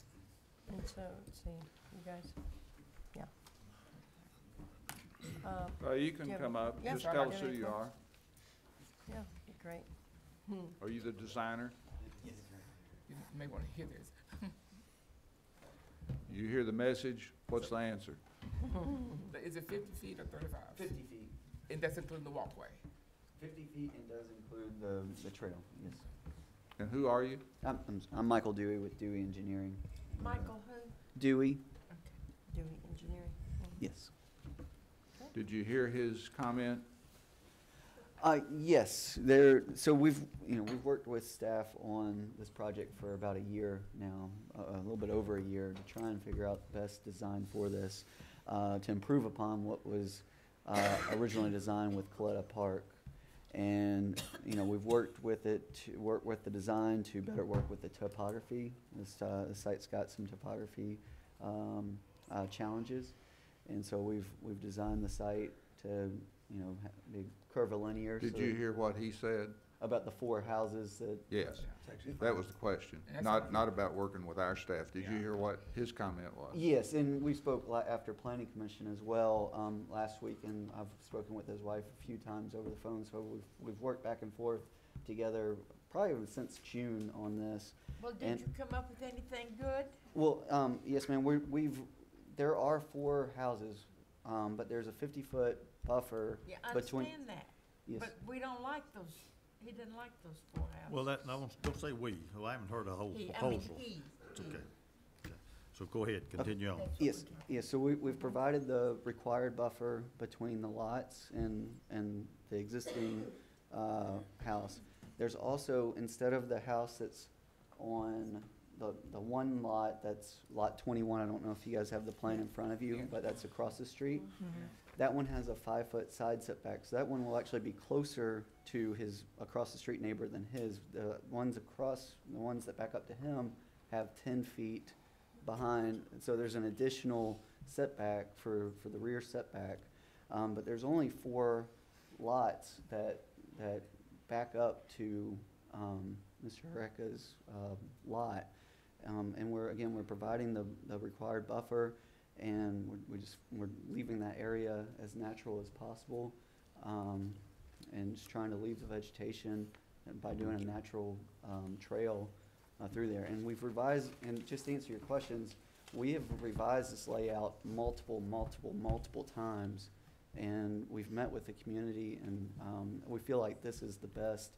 And so, let's see, you guys, yeah. You do can you have come a- up, yeah, just sure, tell I'll us do who it you quick. are. Yeah, be great. Are you the designer? You may want to hear this. You hear the message, what's the answer? Is it 50 feet or 35? 50 feet. And that's including the walkway? 50 feet and does include the trail, yes. And who are you? I'm Michael Dewey with Dewey Engineering. Michael who? Dewey, Dewey Engineering. yes. Did you hear his comment? Yes, so we've worked with staff on this project for about a year now, a little bit over a year, to try and figure out the best design for this, to improve upon what was originally designed with Coletta Park. And, we've worked with it to work with the design to better work with the topography. The site's got some topography challenges. And so we've designed the site to, be curvilinear. Did so you hear what he said? about the 4 houses that? Yes, that was the question, not about working with our staff. Did you hear what his comment was? Yes, and we spoke after planning commission as well last week, and I've spoken with his wife a few times over the phone, so we've worked back and forth together probably since June on this. Well, did you come up with anything good? Well, yes, ma'am, there are 4 houses, but there's a 50-foot buffer Yeah, I between. understand that. Yes. But we don't like those, he didn't like those 4 houses. Well, don't say we. Well, I haven't heard the whole He, I mean, proposal. he. It's okay. Okay. So go ahead, continue on. Yes, yes, so we've provided the required buffer between the lots and the existing house. There's also, instead of the house that's on the one lot, that's lot 21, I don't know if you guys have the plan in front of you, but that's across the street. That one has a 5-foot side setback, so that one will actually be closer to his across the street neighbor than his. The ones that back up to him have 10 feet behind, and so there's an additional setback for the rear setback. But there's only 4 lots that back up to Mr. Horeca's lot. And we're providing the required buffer, and we're leaving that area as natural as possible, and just trying to leave the vegetation by doing a natural trail through there. And we've revised, and just to answer your questions, we have revised this layout multiple times, and we've met with the community, and we feel like this is the best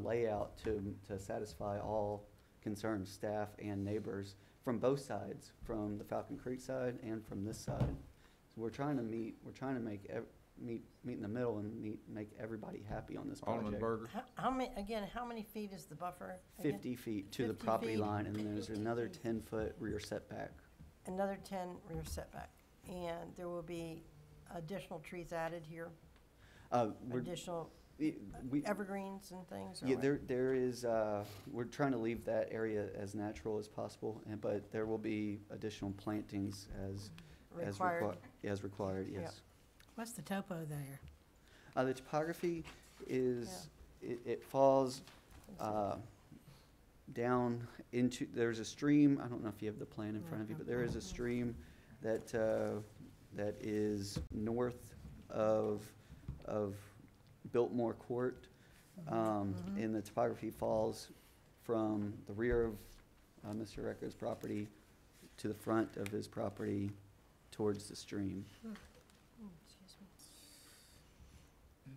layout to satisfy all concerned staff and neighbors from both sides, from the Falcon Creek side and from this side. So we're trying to make meet in the middle and make everybody happy on this project. Alderman Berger? How many feet is the buffer? again? 50 feet to the 50 property feet. line, and then there's another 10-foot rear setback. Another 10 rear setback. And there will be additional trees added here? Additional evergreens and things? or Yeah, what? there is, we're trying to leave that area as natural as possible, but there will be additional plantings as Required. as required, yes. Yep. What's the topo there? The topography is, it falls down into, there's a stream, I don't know if you have the plan in front of you, but there is a stream that is north of Biltmore Court. And the topography falls from the rear of Mr. Recker's property to the front of his property towards the stream. And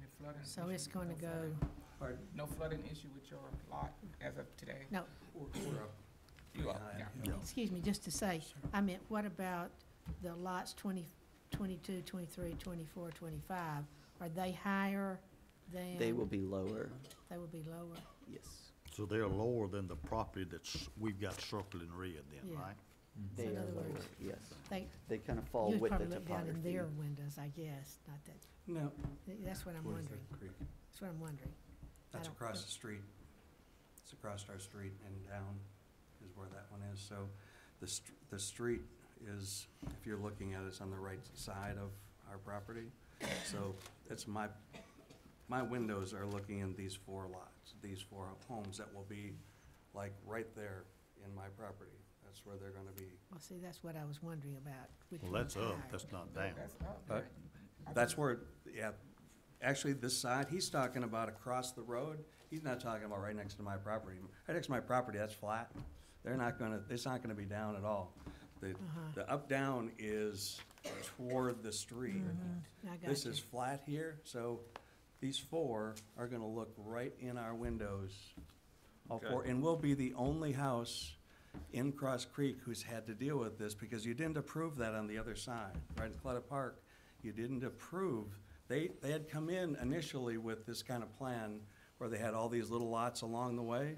the flooding So issue, it's going to no go, flooding- No flooding issue with your lot as of today? no, You are, yeah. excuse me, just to say, I meant, what about the lots 20, 22, 23, 24, 25? Are they higher than? They will be lower, They will be lower? yes. So they're lower than the property we've got circled in red then, Yeah. right? They So in are other lower, words, yes. They kind of fall You'd with the probably look down in topography. their windows, I guess, not that, No, that's what I'm wondering. Creek. That's what I'm wondering. That's I don't- across the street. It's across our street and down is where that one is. So the street is, if you're looking at it, it's on the right side of our property. So it's my windows are looking in these 4 lots, these 4 homes that will be like right there in my property. That's where they're gonna be. Well, see, that's what I was wondering about. which Well, one's that's up, higher. that's not down. That's up, But right? that's where, yeah, actually, this side, he's talking about across the road. He's not talking about right next to my property. Right next to my property, that's flat. It's not gonna be down at all. The up-down is toward the street. I got This you. is flat here, so these 4 are gonna look right in our windows. All 4, and we'll be the only house in Cross Creek who's had to deal with this, because you didn't approve that on the other side, right in Coletta Park. You didn't approve, they had come in initially with this kind of plan where they had all these little lots along the way,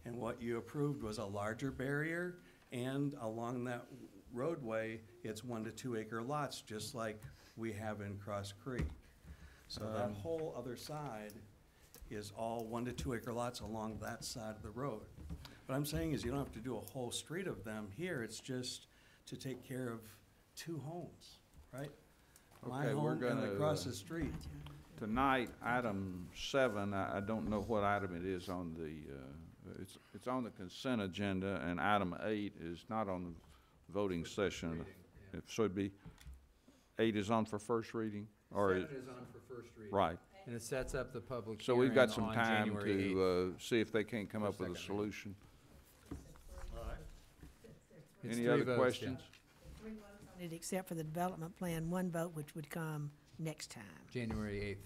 and what you approved was a larger barrier, and along that roadway, it's 1 to 2 acre lots, just like we have in Cross Creek. So that whole other side is all 1 to 2 acre lots along that side of the road. What I'm saying is you don't have to do a whole street of them here, it's just to take care of 2 homes, right? My Okay, we're home and gonna, across the street. Tonight, item 7, I don't know what item it is on the, it's on the consent agenda, and item 8 is not on the voting session. So it'd be, 8 is on for first reading? Or 7 is on for first reading. Right. And it sets up the public So hearing we've got some on time January 8th. to see if they can't come For up with a second reading. solution. It's Any 3 other votes, questions? Except for the development plan, 1 vote which would come next time. January 8th.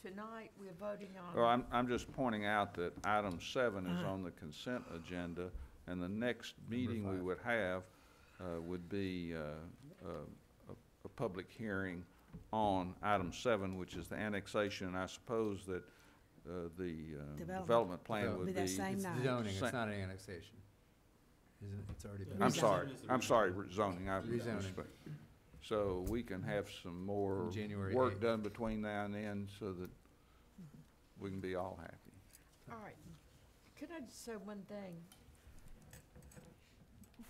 tonight we're voting on. Well, I'm just pointing out that item 7 is on the consent agenda, and the next meeting we would have would be a public hearing on item 7, which is the annexation. And I suppose that the development plan would Be be. that same It's night. zoning, Sa- it's not an annexation. Isn't it? It's already been. I'm sorry, zoning. Rezoning. So we can have some more January work 8th. done between now and then so that we can be all happy. All right. Could I just say one thing?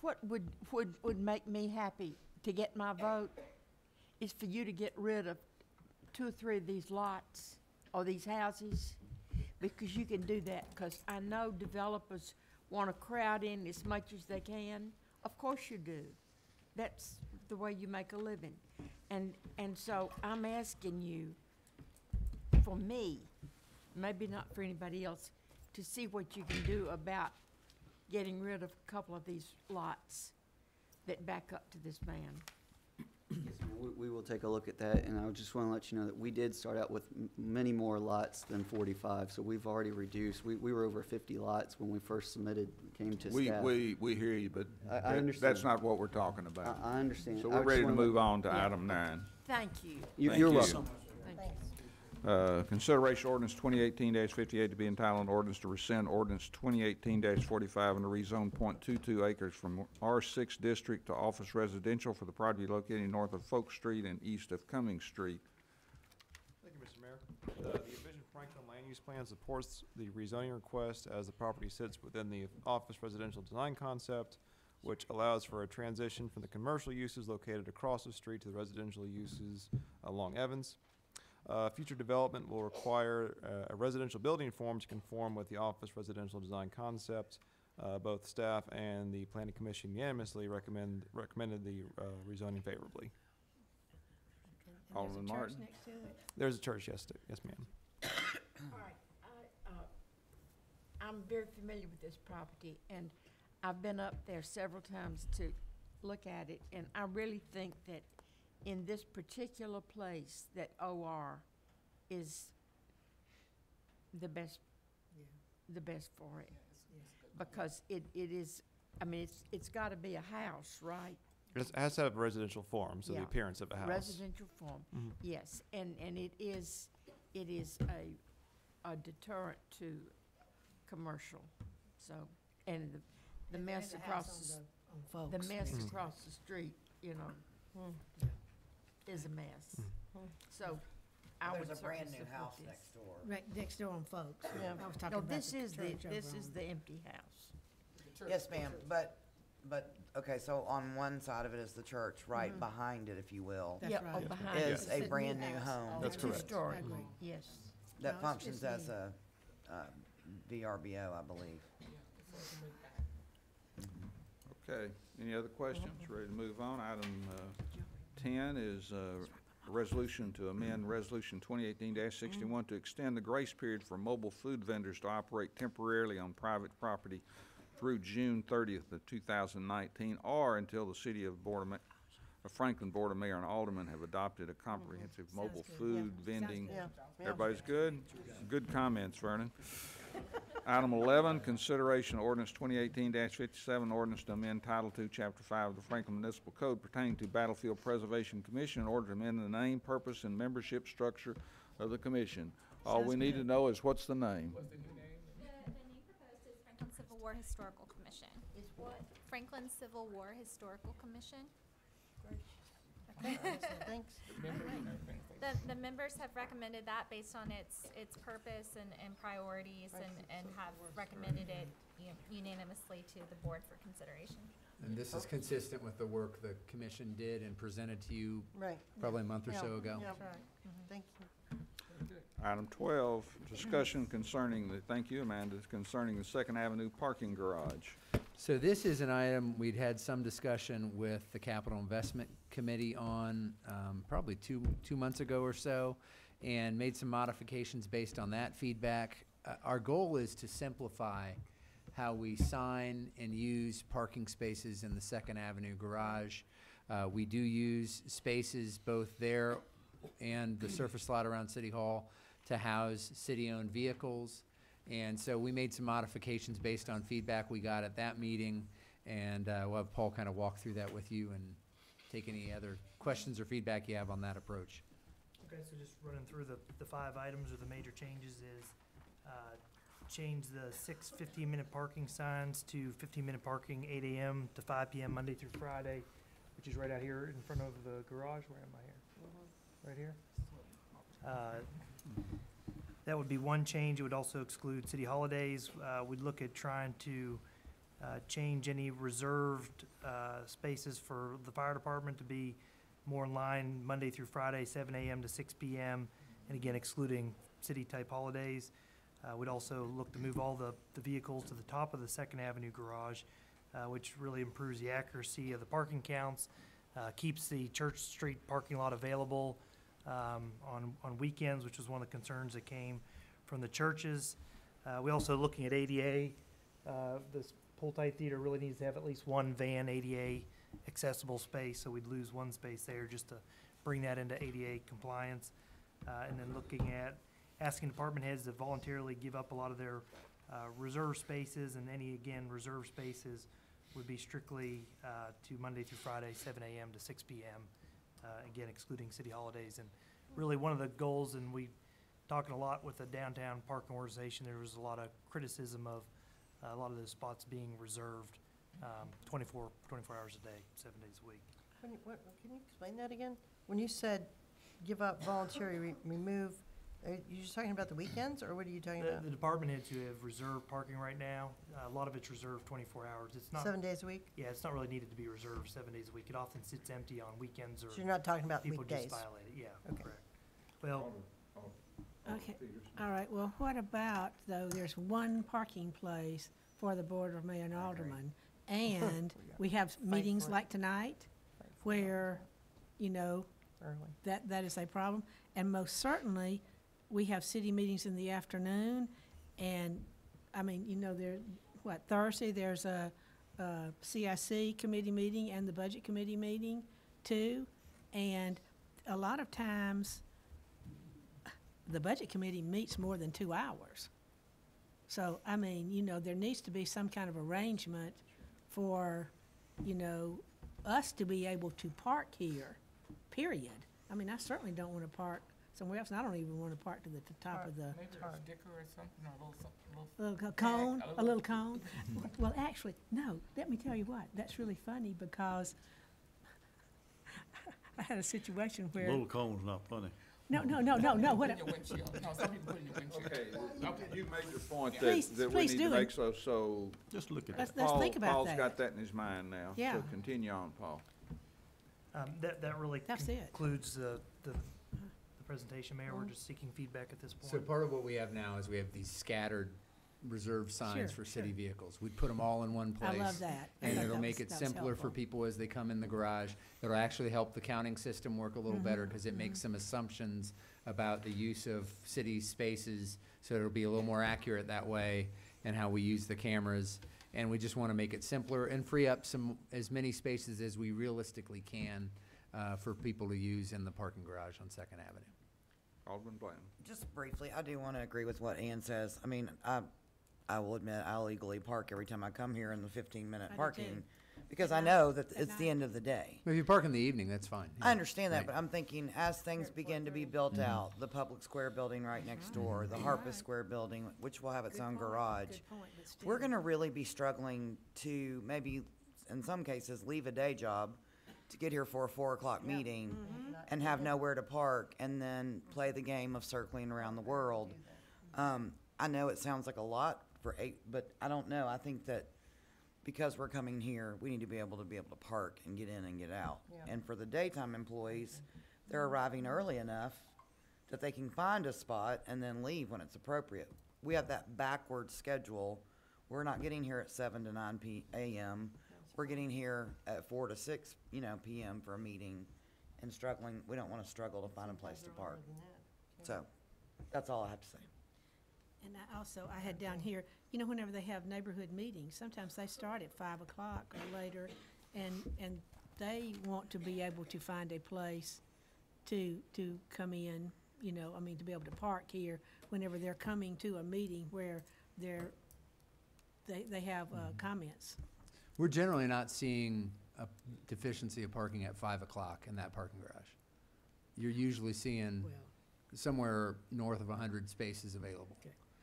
What would make me happy to get my vote is for you to get rid of 2 or 3 of these lots or these houses, because you can do that, because I know developers want to crowd in as much as they can. Of course you do. That's the way you make a living. And so I'm asking you, for me, maybe not for anybody else, to see what you can do about getting rid of a couple of these lots that back up to this man. Yes, ma'am. We will take a look at that, and I just want to let you know that we did start out with many more lots than 45, so we've already reduced. We were over 50 lots when we first came to staff. We hear you, but I understand. that's not what we're talking about. I understand. So I we're just ready to wanna move on to Yeah. item 9. Thank you. You're Thank you. welcome. Thanks. Consideration ordinance 2018-58 to be entitled an ordinance to rescind ordinance 2018-45 and to rezone .22 acres from R6 district to office residential for the property located north of Folk Street and east of Cummings Street. Thank you, Mr. Mayor. The Envision Franklin Land Use Plan supports the rezoning request as the property sits within the office residential design concept, which allows for a transition from the commercial uses located across the street to the residential uses along Evans. Future development will require a residential building form to conform with the office residential design concept. Both staff and the planning commission unanimously recommended the rezoning favorably. Alderman Martin. There's a church, yes, ma'am. All right, I'm very familiar with this property, and I've been up there several times to look at it, and I really think that in this particular place, that OR is the best for it. Because it is, I mean, it's gotta be a house, right? It has to have a residential form, so the Yeah. appearance of a house. Residential form, Mhm. yes, and it is a deterrent to commercial, so, and the mess across, the mess Mhm. across the street, you know, is a mess. So, I would There's a certainly brand new support house this. next door. Right next door on Folks. Yeah. I was talking No, about this the is the, church this over is on- the empty house. Yes, ma'am, but, okay, so on one side of it is the church, right behind it, if you will. That's Yeah, right. oh, behind Is it. a It's brand new home. That's correct. Two-story, I agree. yes. No, That it's functions as neat. a VRBO, I believe. Okay, any other questions? Ready to move on? Item 10 is a resolution to amend Resolution 2018-61 to extend the grace period for mobile food vendors to operate temporarily on private property through June 30th of 2019, or until the City of Franklin Board of Mayor and Aldermen have adopted a comprehensive mobile food vending. Yeah. Everybody's good? Good comments, Vernon. Item 11, consideration of ordinance 2018-57, ordinance to amend Title II, Chapter 5 of the Franklin Municipal Code pertaining to Battlefield Preservation Commission in order to amend the name, purpose, and membership structure of the commission. All we need to know is what's the name? The name proposed is Franklin Civil War Historical Commission. Is what? Franklin Civil War Historical Commission. Thanks. The members have recommended that based on its purpose and priorities and have recommended it unanimously to the board for consideration. And this is consistent with the work the commission did and presented to you Right. probably a month or Yeah. so ago. Yeah. Thank you. Item 12, discussion concerning thank you, Amanda, concerning the Second Avenue parking garage. So this is an item we'd had some discussion with the Capital Investment Committee on probably two months ago or so, and made some modifications based on that feedback. Our goal is to simplify how we sign and use parking spaces in the Second Avenue garage. We do use spaces both there and the surface lot around City Hall to house city-owned vehicles. And so we made some modifications based on feedback we got at that meeting, and we'll have Paul kind of walk through that with you and take any other questions or feedback you have on that approach. Okay, so just running through the 5 items or the major changes is, change the 6 15-minute parking signs to 15-minute parking, 8 a.m. to 5 p.m. Monday through Friday, which is right out here in front of the garage. Where am I here? Right here? That would be one change. It would also exclude city holidays. We'd look at trying to change any reserved spaces for the fire department to be more in line Monday through Friday, 7 a.m. to 6 p.m., and again, excluding city-type holidays. We'd also look to move all the vehicles to the top of the Second Avenue garage, which really improves the accuracy of the parking counts, keeps the Church Street parking lot available on weekends, which was one of the concerns that came from the churches. We also looking at ADA. This Pull-Tight Theater really needs to have at least one van ADA accessible space, so we'd lose one space there just to bring that into ADA compliance. And then looking at asking department heads to voluntarily give up a lot of their reserve spaces, and any, again, reserve spaces would be strictly to Monday through Friday, 7 a.m. to 6 p.m., again, excluding city holidays. And really one of the goals, and we talking a lot with the downtown parking organization, there was a lot of criticism of a lot of those spots being reserved 24 hours a day, 7 days a week. Can you explain that again? When you said give up voluntary remove, are you just talking about the weekends, or what are you talking about? The department heads who have reserved parking right now, a lot of it's reserved 24 hours. It's not 7 days a week? Yeah, it's not really needed to be reserved 7 days a week. It often sits empty on weekends, or So you're not talking about people weekdays? just violate it. Yeah, Okay. correct. Well, Okay, all right, well, what about, though, there's one parking place for the Board of Mayor and Aldermen, and we have meetings for it. like tonight, where, you know, that is a problem, and most certainly, we have city meetings in the afternoon, and, I mean, you know, Thursday, there's a CIC committee meeting and the Budget Committee meeting, too, and a lot of times, the Budget Committee meets more than 2 hours. So, I mean, you know, there needs to be some kind of arrangement for, you know, us to be able to park here, period. I mean, I certainly don't want to park somewhere else, and I don't even want to park to the top of the Maybe a sticker or something, or a little cone, a little cone. Well, actually, no, let me tell you what, that's really funny, because I had a situation where. Little cone's not funny. No, what? Put in your windshield. No, some people put in your windshield. Okay, you made your point Please- that we please need to do make it. so Just look at Let's Paul, think about Paul's that. got that in his mind now. Yeah. So continue on, Paul. that really That's it. concludes the presentation, Mayor. We're just seeking feedback at this point. So part of what we have now is we have these scattered reserved signs Sure, for city vehicles. We'd put them all in one I place. love that. I And thought it'll that make was- it that was simpler for helpful. people as they come in the garage. It'll actually help the counting system work a little better, because it makes some assumptions about the use of city spaces, so it'll be a little more accurate that way, and how we use the cameras. And we just want to make it simpler and free up as many spaces as we realistically can for people to use in the parking garage on Second Avenue. Alderman Bland. Just briefly, I do want to agree with what Ann says. I mean, I will admit, I illegally park every time I come here in the 15-minute I do parking, too. because At I night. know that At it's the night. end of the day. If you park in the evening, that's fine. I understand that, Right. but I'm thinking, as things begin to be built out, the Public Square building right next door, the Harpeth Square building, which will have its own garage, Good point, but still. we're gonna really be struggling to maybe, in some cases, leave a day job to get here for a 4 o'clock meeting and have nowhere to park, and then play the game of circling around the world. I know it sounds like a lot for 8, but I don't know. I think that because we're coming here, we need to be able to park and get in and get out. And for the daytime employees, they're arriving early enough that they can find a spot and then leave when it's appropriate. We have that backward schedule. We're not getting here at 7 to 9 a.m. We're getting here at 4 to 6, p.m. for a meeting, and struggling. We don't want to struggle to find a place to park. So, that's all I have to say. And I had down here, you know, whenever they have neighborhood meetings, sometimes they start at 5 o'clock or later, and they want to be able to find a place to come in you know, I mean, to be able to park here whenever they're coming to a meeting where they have comments. We're generally not seeing a deficiency of parking at 5 o'clock in that parking garage. You're usually seeing somewhere north of 100 spaces available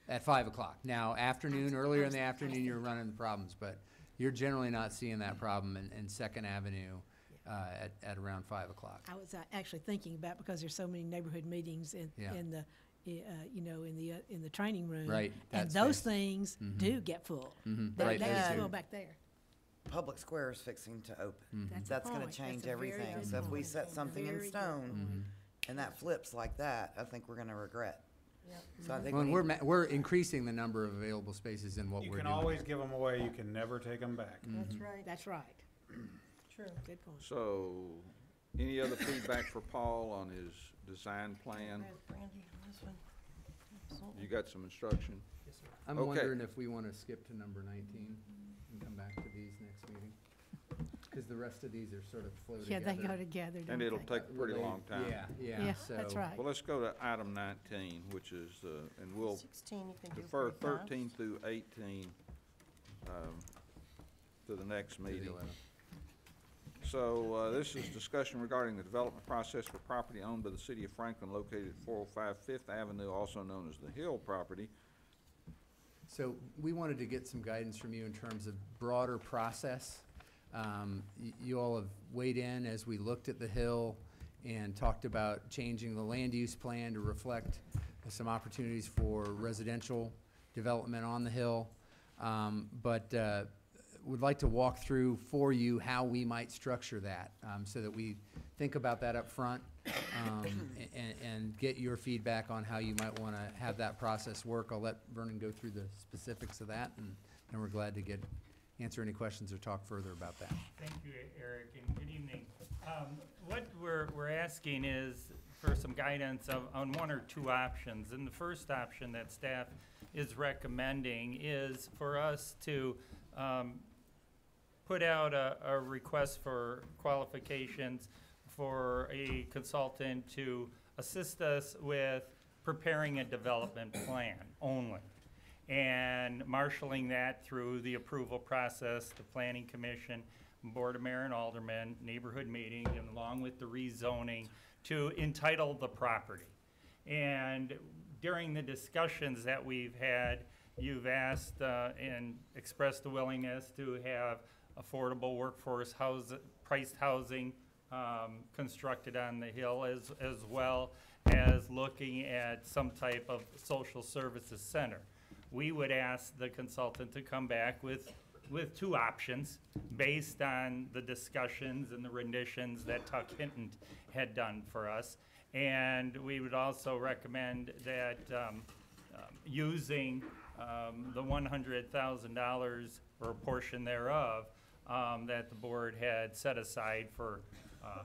at 5 o'clock. Now, earlier in the afternoon, you're running problems, but you're generally not seeing that problem in Second Avenue at around 5 o'clock. I was actually thinking about, because there's so many neighborhood meetings in the, you know, in the training room. Right, And that those space. things do get full. Right, They those get do. full back there. Public Square is fixing to open. That's a That's gonna point. change That's a very everything. good So if we point. set something in Very good stone and that flips like that, I think we're gonna regret. So I think Well, we and need- we're increasing the number of available spaces in what You we're can doing. always give them away, you can never take them back. That's right. That's right. True. Good point. So, any other feedback for Paul on his design plan? Brandy, this one. Absolutely. You got some instruction? I'm Okay. wondering if we want to skip to number 19 and come back to these next meeting? Because the rest of these are sort of flow Yeah, together. they go together, And don't it'll they? take a pretty long time. Yeah, Yeah, so. that's right. Well, let's go to item 19, which is, and we'll 16 you can do defer pretty fast. 13 through 18 to the next meeting. So this is discussion regarding the development process for property owned by the city of Franklin located at 405 Fifth Avenue, also known as the Hill property. So we wanted to get some guidance from you in terms of broader process. You all have weighed in as we looked at the Hill and talked about changing the land use plan to reflect some opportunities for residential development on the Hill. But would like to walk through for you how we might structure that, so that we think about that up front, and get your feedback on how you might want to have that process work. I'll let Vernon go through the specifics of that, and we're glad to answer any questions or talk further about that. Thank you, Eric, and good evening. What we're asking is for some guidance on one or two options. And the first option that staff is recommending is for us to put out a request for qualifications for a consultant to assist us with preparing a development plan only, and marshaling that through the approval process, the Planning Commission, Board of Mayor and Aldermen, neighborhood meeting, and along with the rezoning to entitle the property. And during the discussions that we've had, you've asked and expressed the willingness to have affordable workforce priced housing constructed on the Hill, as well as looking at some type of social services center. We would ask the consultant to come back with two options based on the discussions and the renditions that Tuck Hinton had done for us. And we would also recommend that using the $100,000 or a portion thereof that the board had set aside for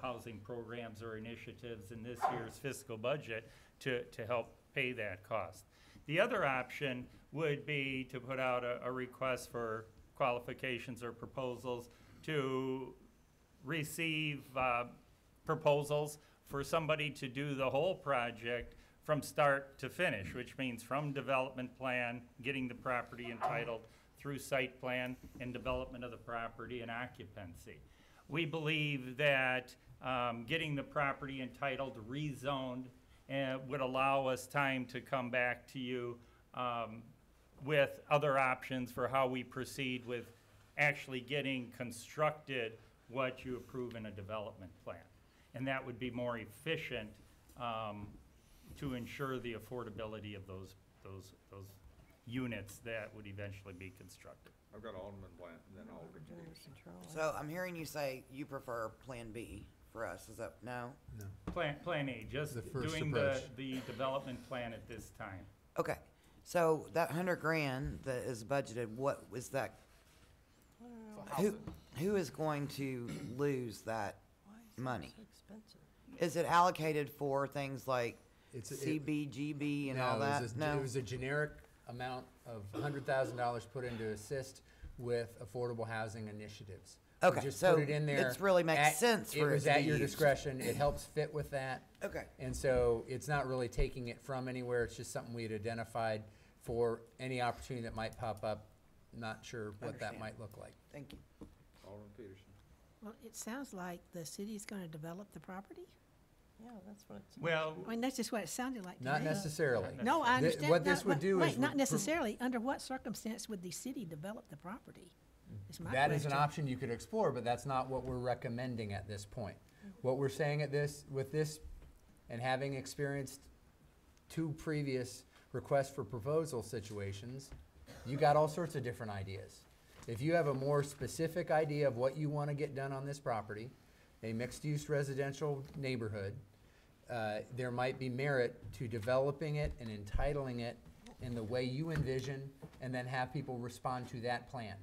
housing programs or initiatives in this year's fiscal budget to help pay that cost. The other option would be to put out a request for qualifications or proposals to receive proposals for somebody to do the whole project from start to finish, which means from development plan, getting the property entitled, through site plan and development of the property and occupancy. We believe that getting the property entitled, rezoned, would allow us time to come back to you with other options for how we proceed with actually getting constructed what you approve in a development plan. And that would be more efficient to ensure the affordability of those units that would eventually be constructed. I've got Alderman Blunt and then Alderman Peterson. So I'm hearing you say you prefer Plan B for us, is that, no? No. Plan A, just The first doing approach. the development plan at this time. Okay, so that $100,000 that is budgeted, what was that? Who is going to lose that money? Is it allocated for things like CBGB and all that? It was a generic amount of $100,000 put in to assist with affordable housing initiatives. We Okay, just so put it in there. it's really makes at- sense for it was to at be your used. discretion. It helps fit with that. Okay. And so it's not really taking it from anywhere. It's just something we had identified for any opportunity that might pop up. Not sure what that Understand. might look like. Thank you. Alderman Peterson. Well, it sounds like the city's gonna develop the property. Yeah, that's what it's. Well, I mean, that's just what it sounded like to Not me. necessarily. No, I Th- understand. what No, this would wait, do wait, is not would pr- necessarily. Under what circumstance would the city develop the property? Is my That is an question. option you could explore, but that's not what we're recommending at this point. What we're saying with this, and having experienced 2 previous requests for proposal situations, you got all sorts of different ideas. If you have a more specific idea of what you want to get done on this property, a mixed-use residential neighborhood, there might be merit to developing it and entitling it in the way you envision, and then have people respond to that plan,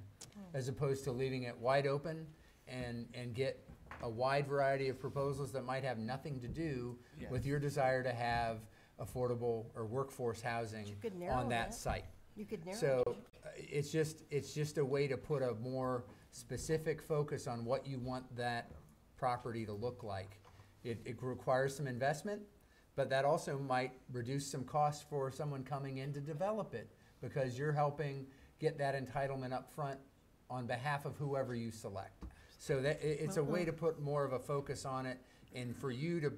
as opposed to leaving it wide open and get a wide variety of proposals that might have nothing to do with your desire to have affordable or workforce housing could narrow on that that. site. You could narrow So it. it's just a way to put a more specific focus on what you want that property to look like. It requires some investment, but that also might reduce some costs for someone coming in to develop it, because you're helping get that entitlement up front on behalf of whoever you select. So that, it's a way to put more of a focus on it, and for you to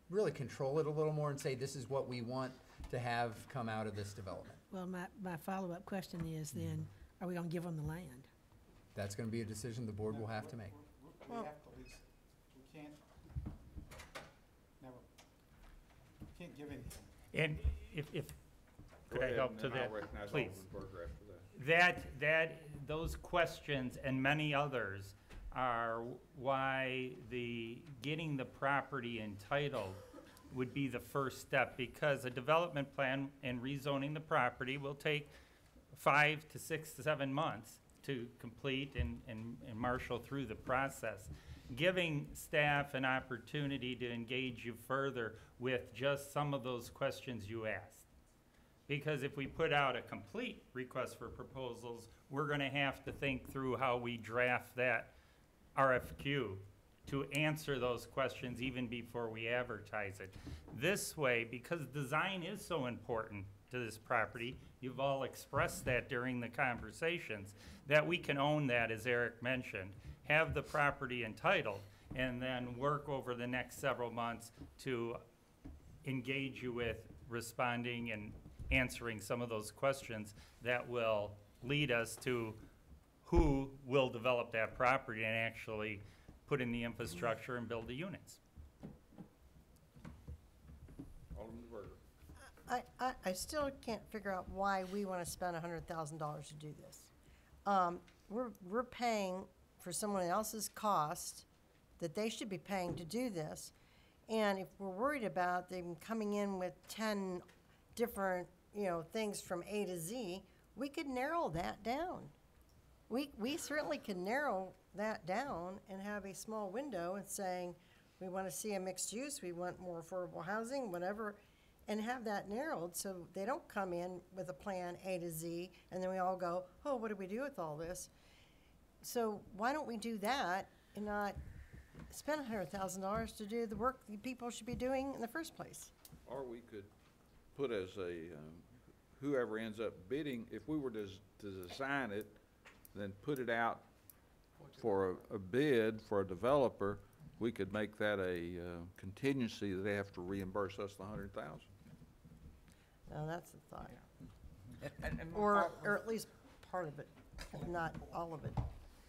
really control it a little more and say, this is what we want to have come out of this development. Well, my follow-up question is then, are we gonna give them the land? That's gonna be a decision the board will have to make. We have to lease, we can't, never, we can't give anything. and if, Go could I ahead, help and to then I'll that, recognize please? Alderman Berger after that. Those questions and many others are why getting the property entitled would be the first step, because a development plan and rezoning the property will take 5 to 6 to 7 months to complete and marshal through the process. Giving staff an opportunity to engage you further with just some of those questions you asked. Because if we put out a complete request for proposals, we're gonna have to think through how we draft that RFQ to answer those questions even before we advertise it. This way, because design is so important to this property, you've all expressed that during the conversations, that we can own that, as Eric mentioned, have the property entitled, and then work over the next several months to engage you with responding and answering some of those questions that will lead us to who will develop that property and actually put in the infrastructure and build the units. Alderman Berger. I still can't figure out why we want to spend $100,000 to do this. We're paying for someone else's cost that they should be paying to do this. And if we're worried about them coming in with 10 different, things from A to Z, we could narrow that down. We certainly can narrow that down and have a small window and saying, we want to see a mixed use, we want more affordable housing, whatever, and have that narrowed so they don't come in with a plan A to Z, and then we all go, oh, what do we do with all this? So why don't we do that and not spend $100,000 to do the work that people should be doing in the first place? Or we could put as whoever ends up bidding, if we were to design it, then put it out for a bid for a developer, we could make that a contingency that they have to reimburse us the $100,000. Now, that's a thought. And Or at least part of it, not all of it.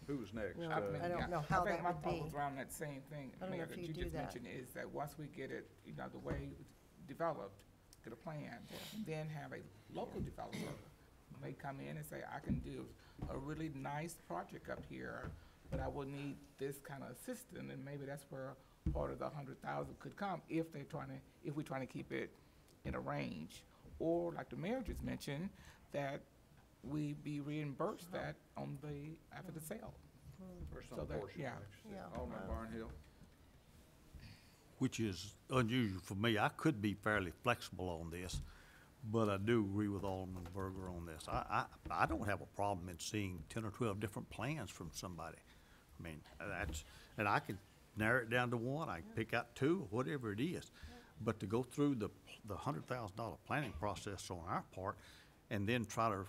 Who's next? No, I I don't know how that think my would thought be. was around that same thing, I don't know Mayor, if that you you do just that. mentioned, is that once we get it, the way it's developed, get a plan, then have a local developer may come in and say, I can do a really nice project up here, but I will need this kind of assistance, and maybe that's where part of the 100,000 could come if we're trying to keep it in a range. Or like the mayor just mentioned, that we be reimbursed that after the sale. Or So some that- portion. yeah. Yeah. Alderman Barnhill. Which is unusual for me. I could be fairly flexible on this, but I do agree with Alderman Berger on this. I don't have a problem in seeing 10 or 12 different plans from somebody. I mean, that's, and I can narrow it down to one, I can pick out two, whatever it is. But to go through the $100,000 planning process on our part and then try to,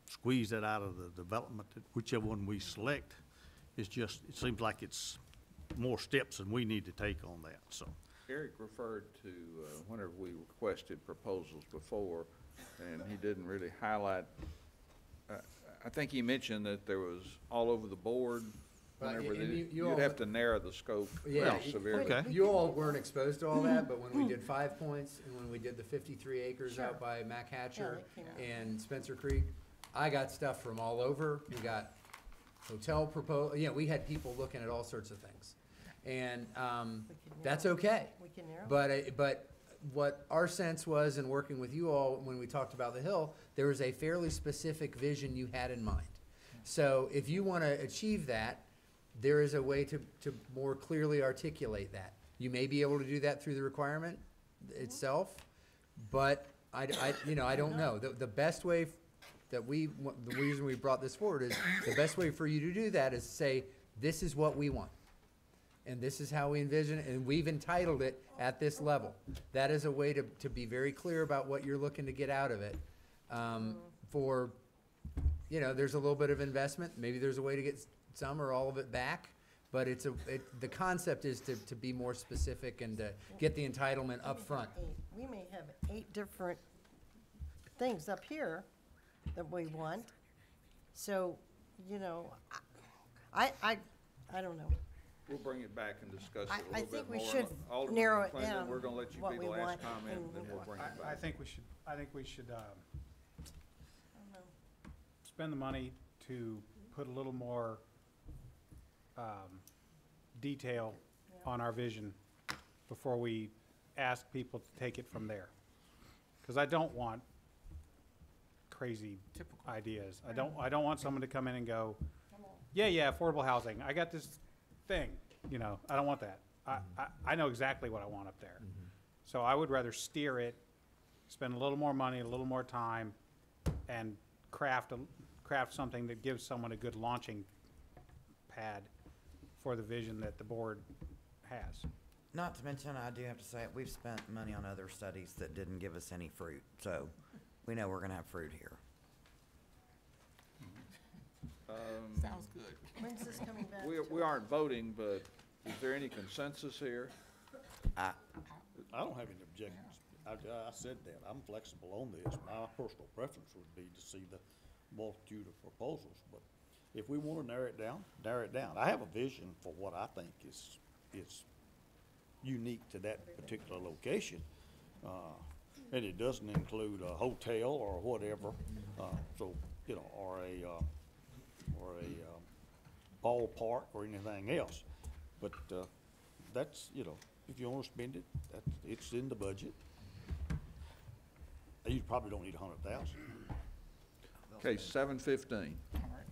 squeeze that out of the development, whichever one we select, is just, it seems like it's more steps than we need to take on that, so. Eric referred to whenever we requested proposals before, and he didn't really highlight, I think he mentioned that there was all over the board, Right, whenever, and you you'd all- have to narrow the scope Yeah, pretty severely. Okay. you all weren't exposed to all that, but when we did 5 Points and when we did the 53 acres out by Mac Hatcher Yeah, that came out. and Spencer Creek, I got stuff from all over. We got hotel we had people looking at all sorts of things. And, that's okay. We can narrow. But what our sense was in working with you all, when we talked about the Hill, there was a fairly specific vision you had in mind. So if you want to achieve that, there is a way to more clearly articulate that. You may be able to do that through the requirement itself, but I don't know. The best way the reason we brought this forward is the best way for you to do that is to say, this is what we want. And this is how we envision it, and we've entitled it at this level. That is a way to be very clear about what you're looking to get out of it. For, there's a little bit of investment, maybe there's a way to get some or all of it back, but the concept is to be more specific and to get the entitlement up front. We may have 8 different things up here that we want. So, I don't know. We'll bring it back and discuss I it a little think bit we more. should Alderman narrow it McClendon, down we're gonna let you what be we the last want comment, and then we'll bring it back. I think we should spend the money to put a little more detail on our vision before we ask people to take it from there. Because I don't want crazy ideas. I don't want someone to come in and go, yeah, affordable housing, I got this thing, I don't want that. I know exactly what I want up there. So I would rather steer it, spend a little more money, a little more time, and craft something that gives someone a good launching pad for the vision that the board has. Not to mention, I do have to say, we've spent money on other studies that didn't give us any fruit, so we know we're gonna have fruit here. Sounds good. When's this coming back? We aren't voting, but is there any consensus here? I don't have any objections. I said that, I'm flexible on this. My personal preference would be to see the multitude of proposals, but if we want to narrow it down, narrow it down. I have a vision for what I think is unique to that particular location. And it doesn't include a hotel or whatever, or a ballpark or anything else. But, that's, if you want to spend it, it's in the budget. You probably don't need 100,000. Okay, 7:15. All right.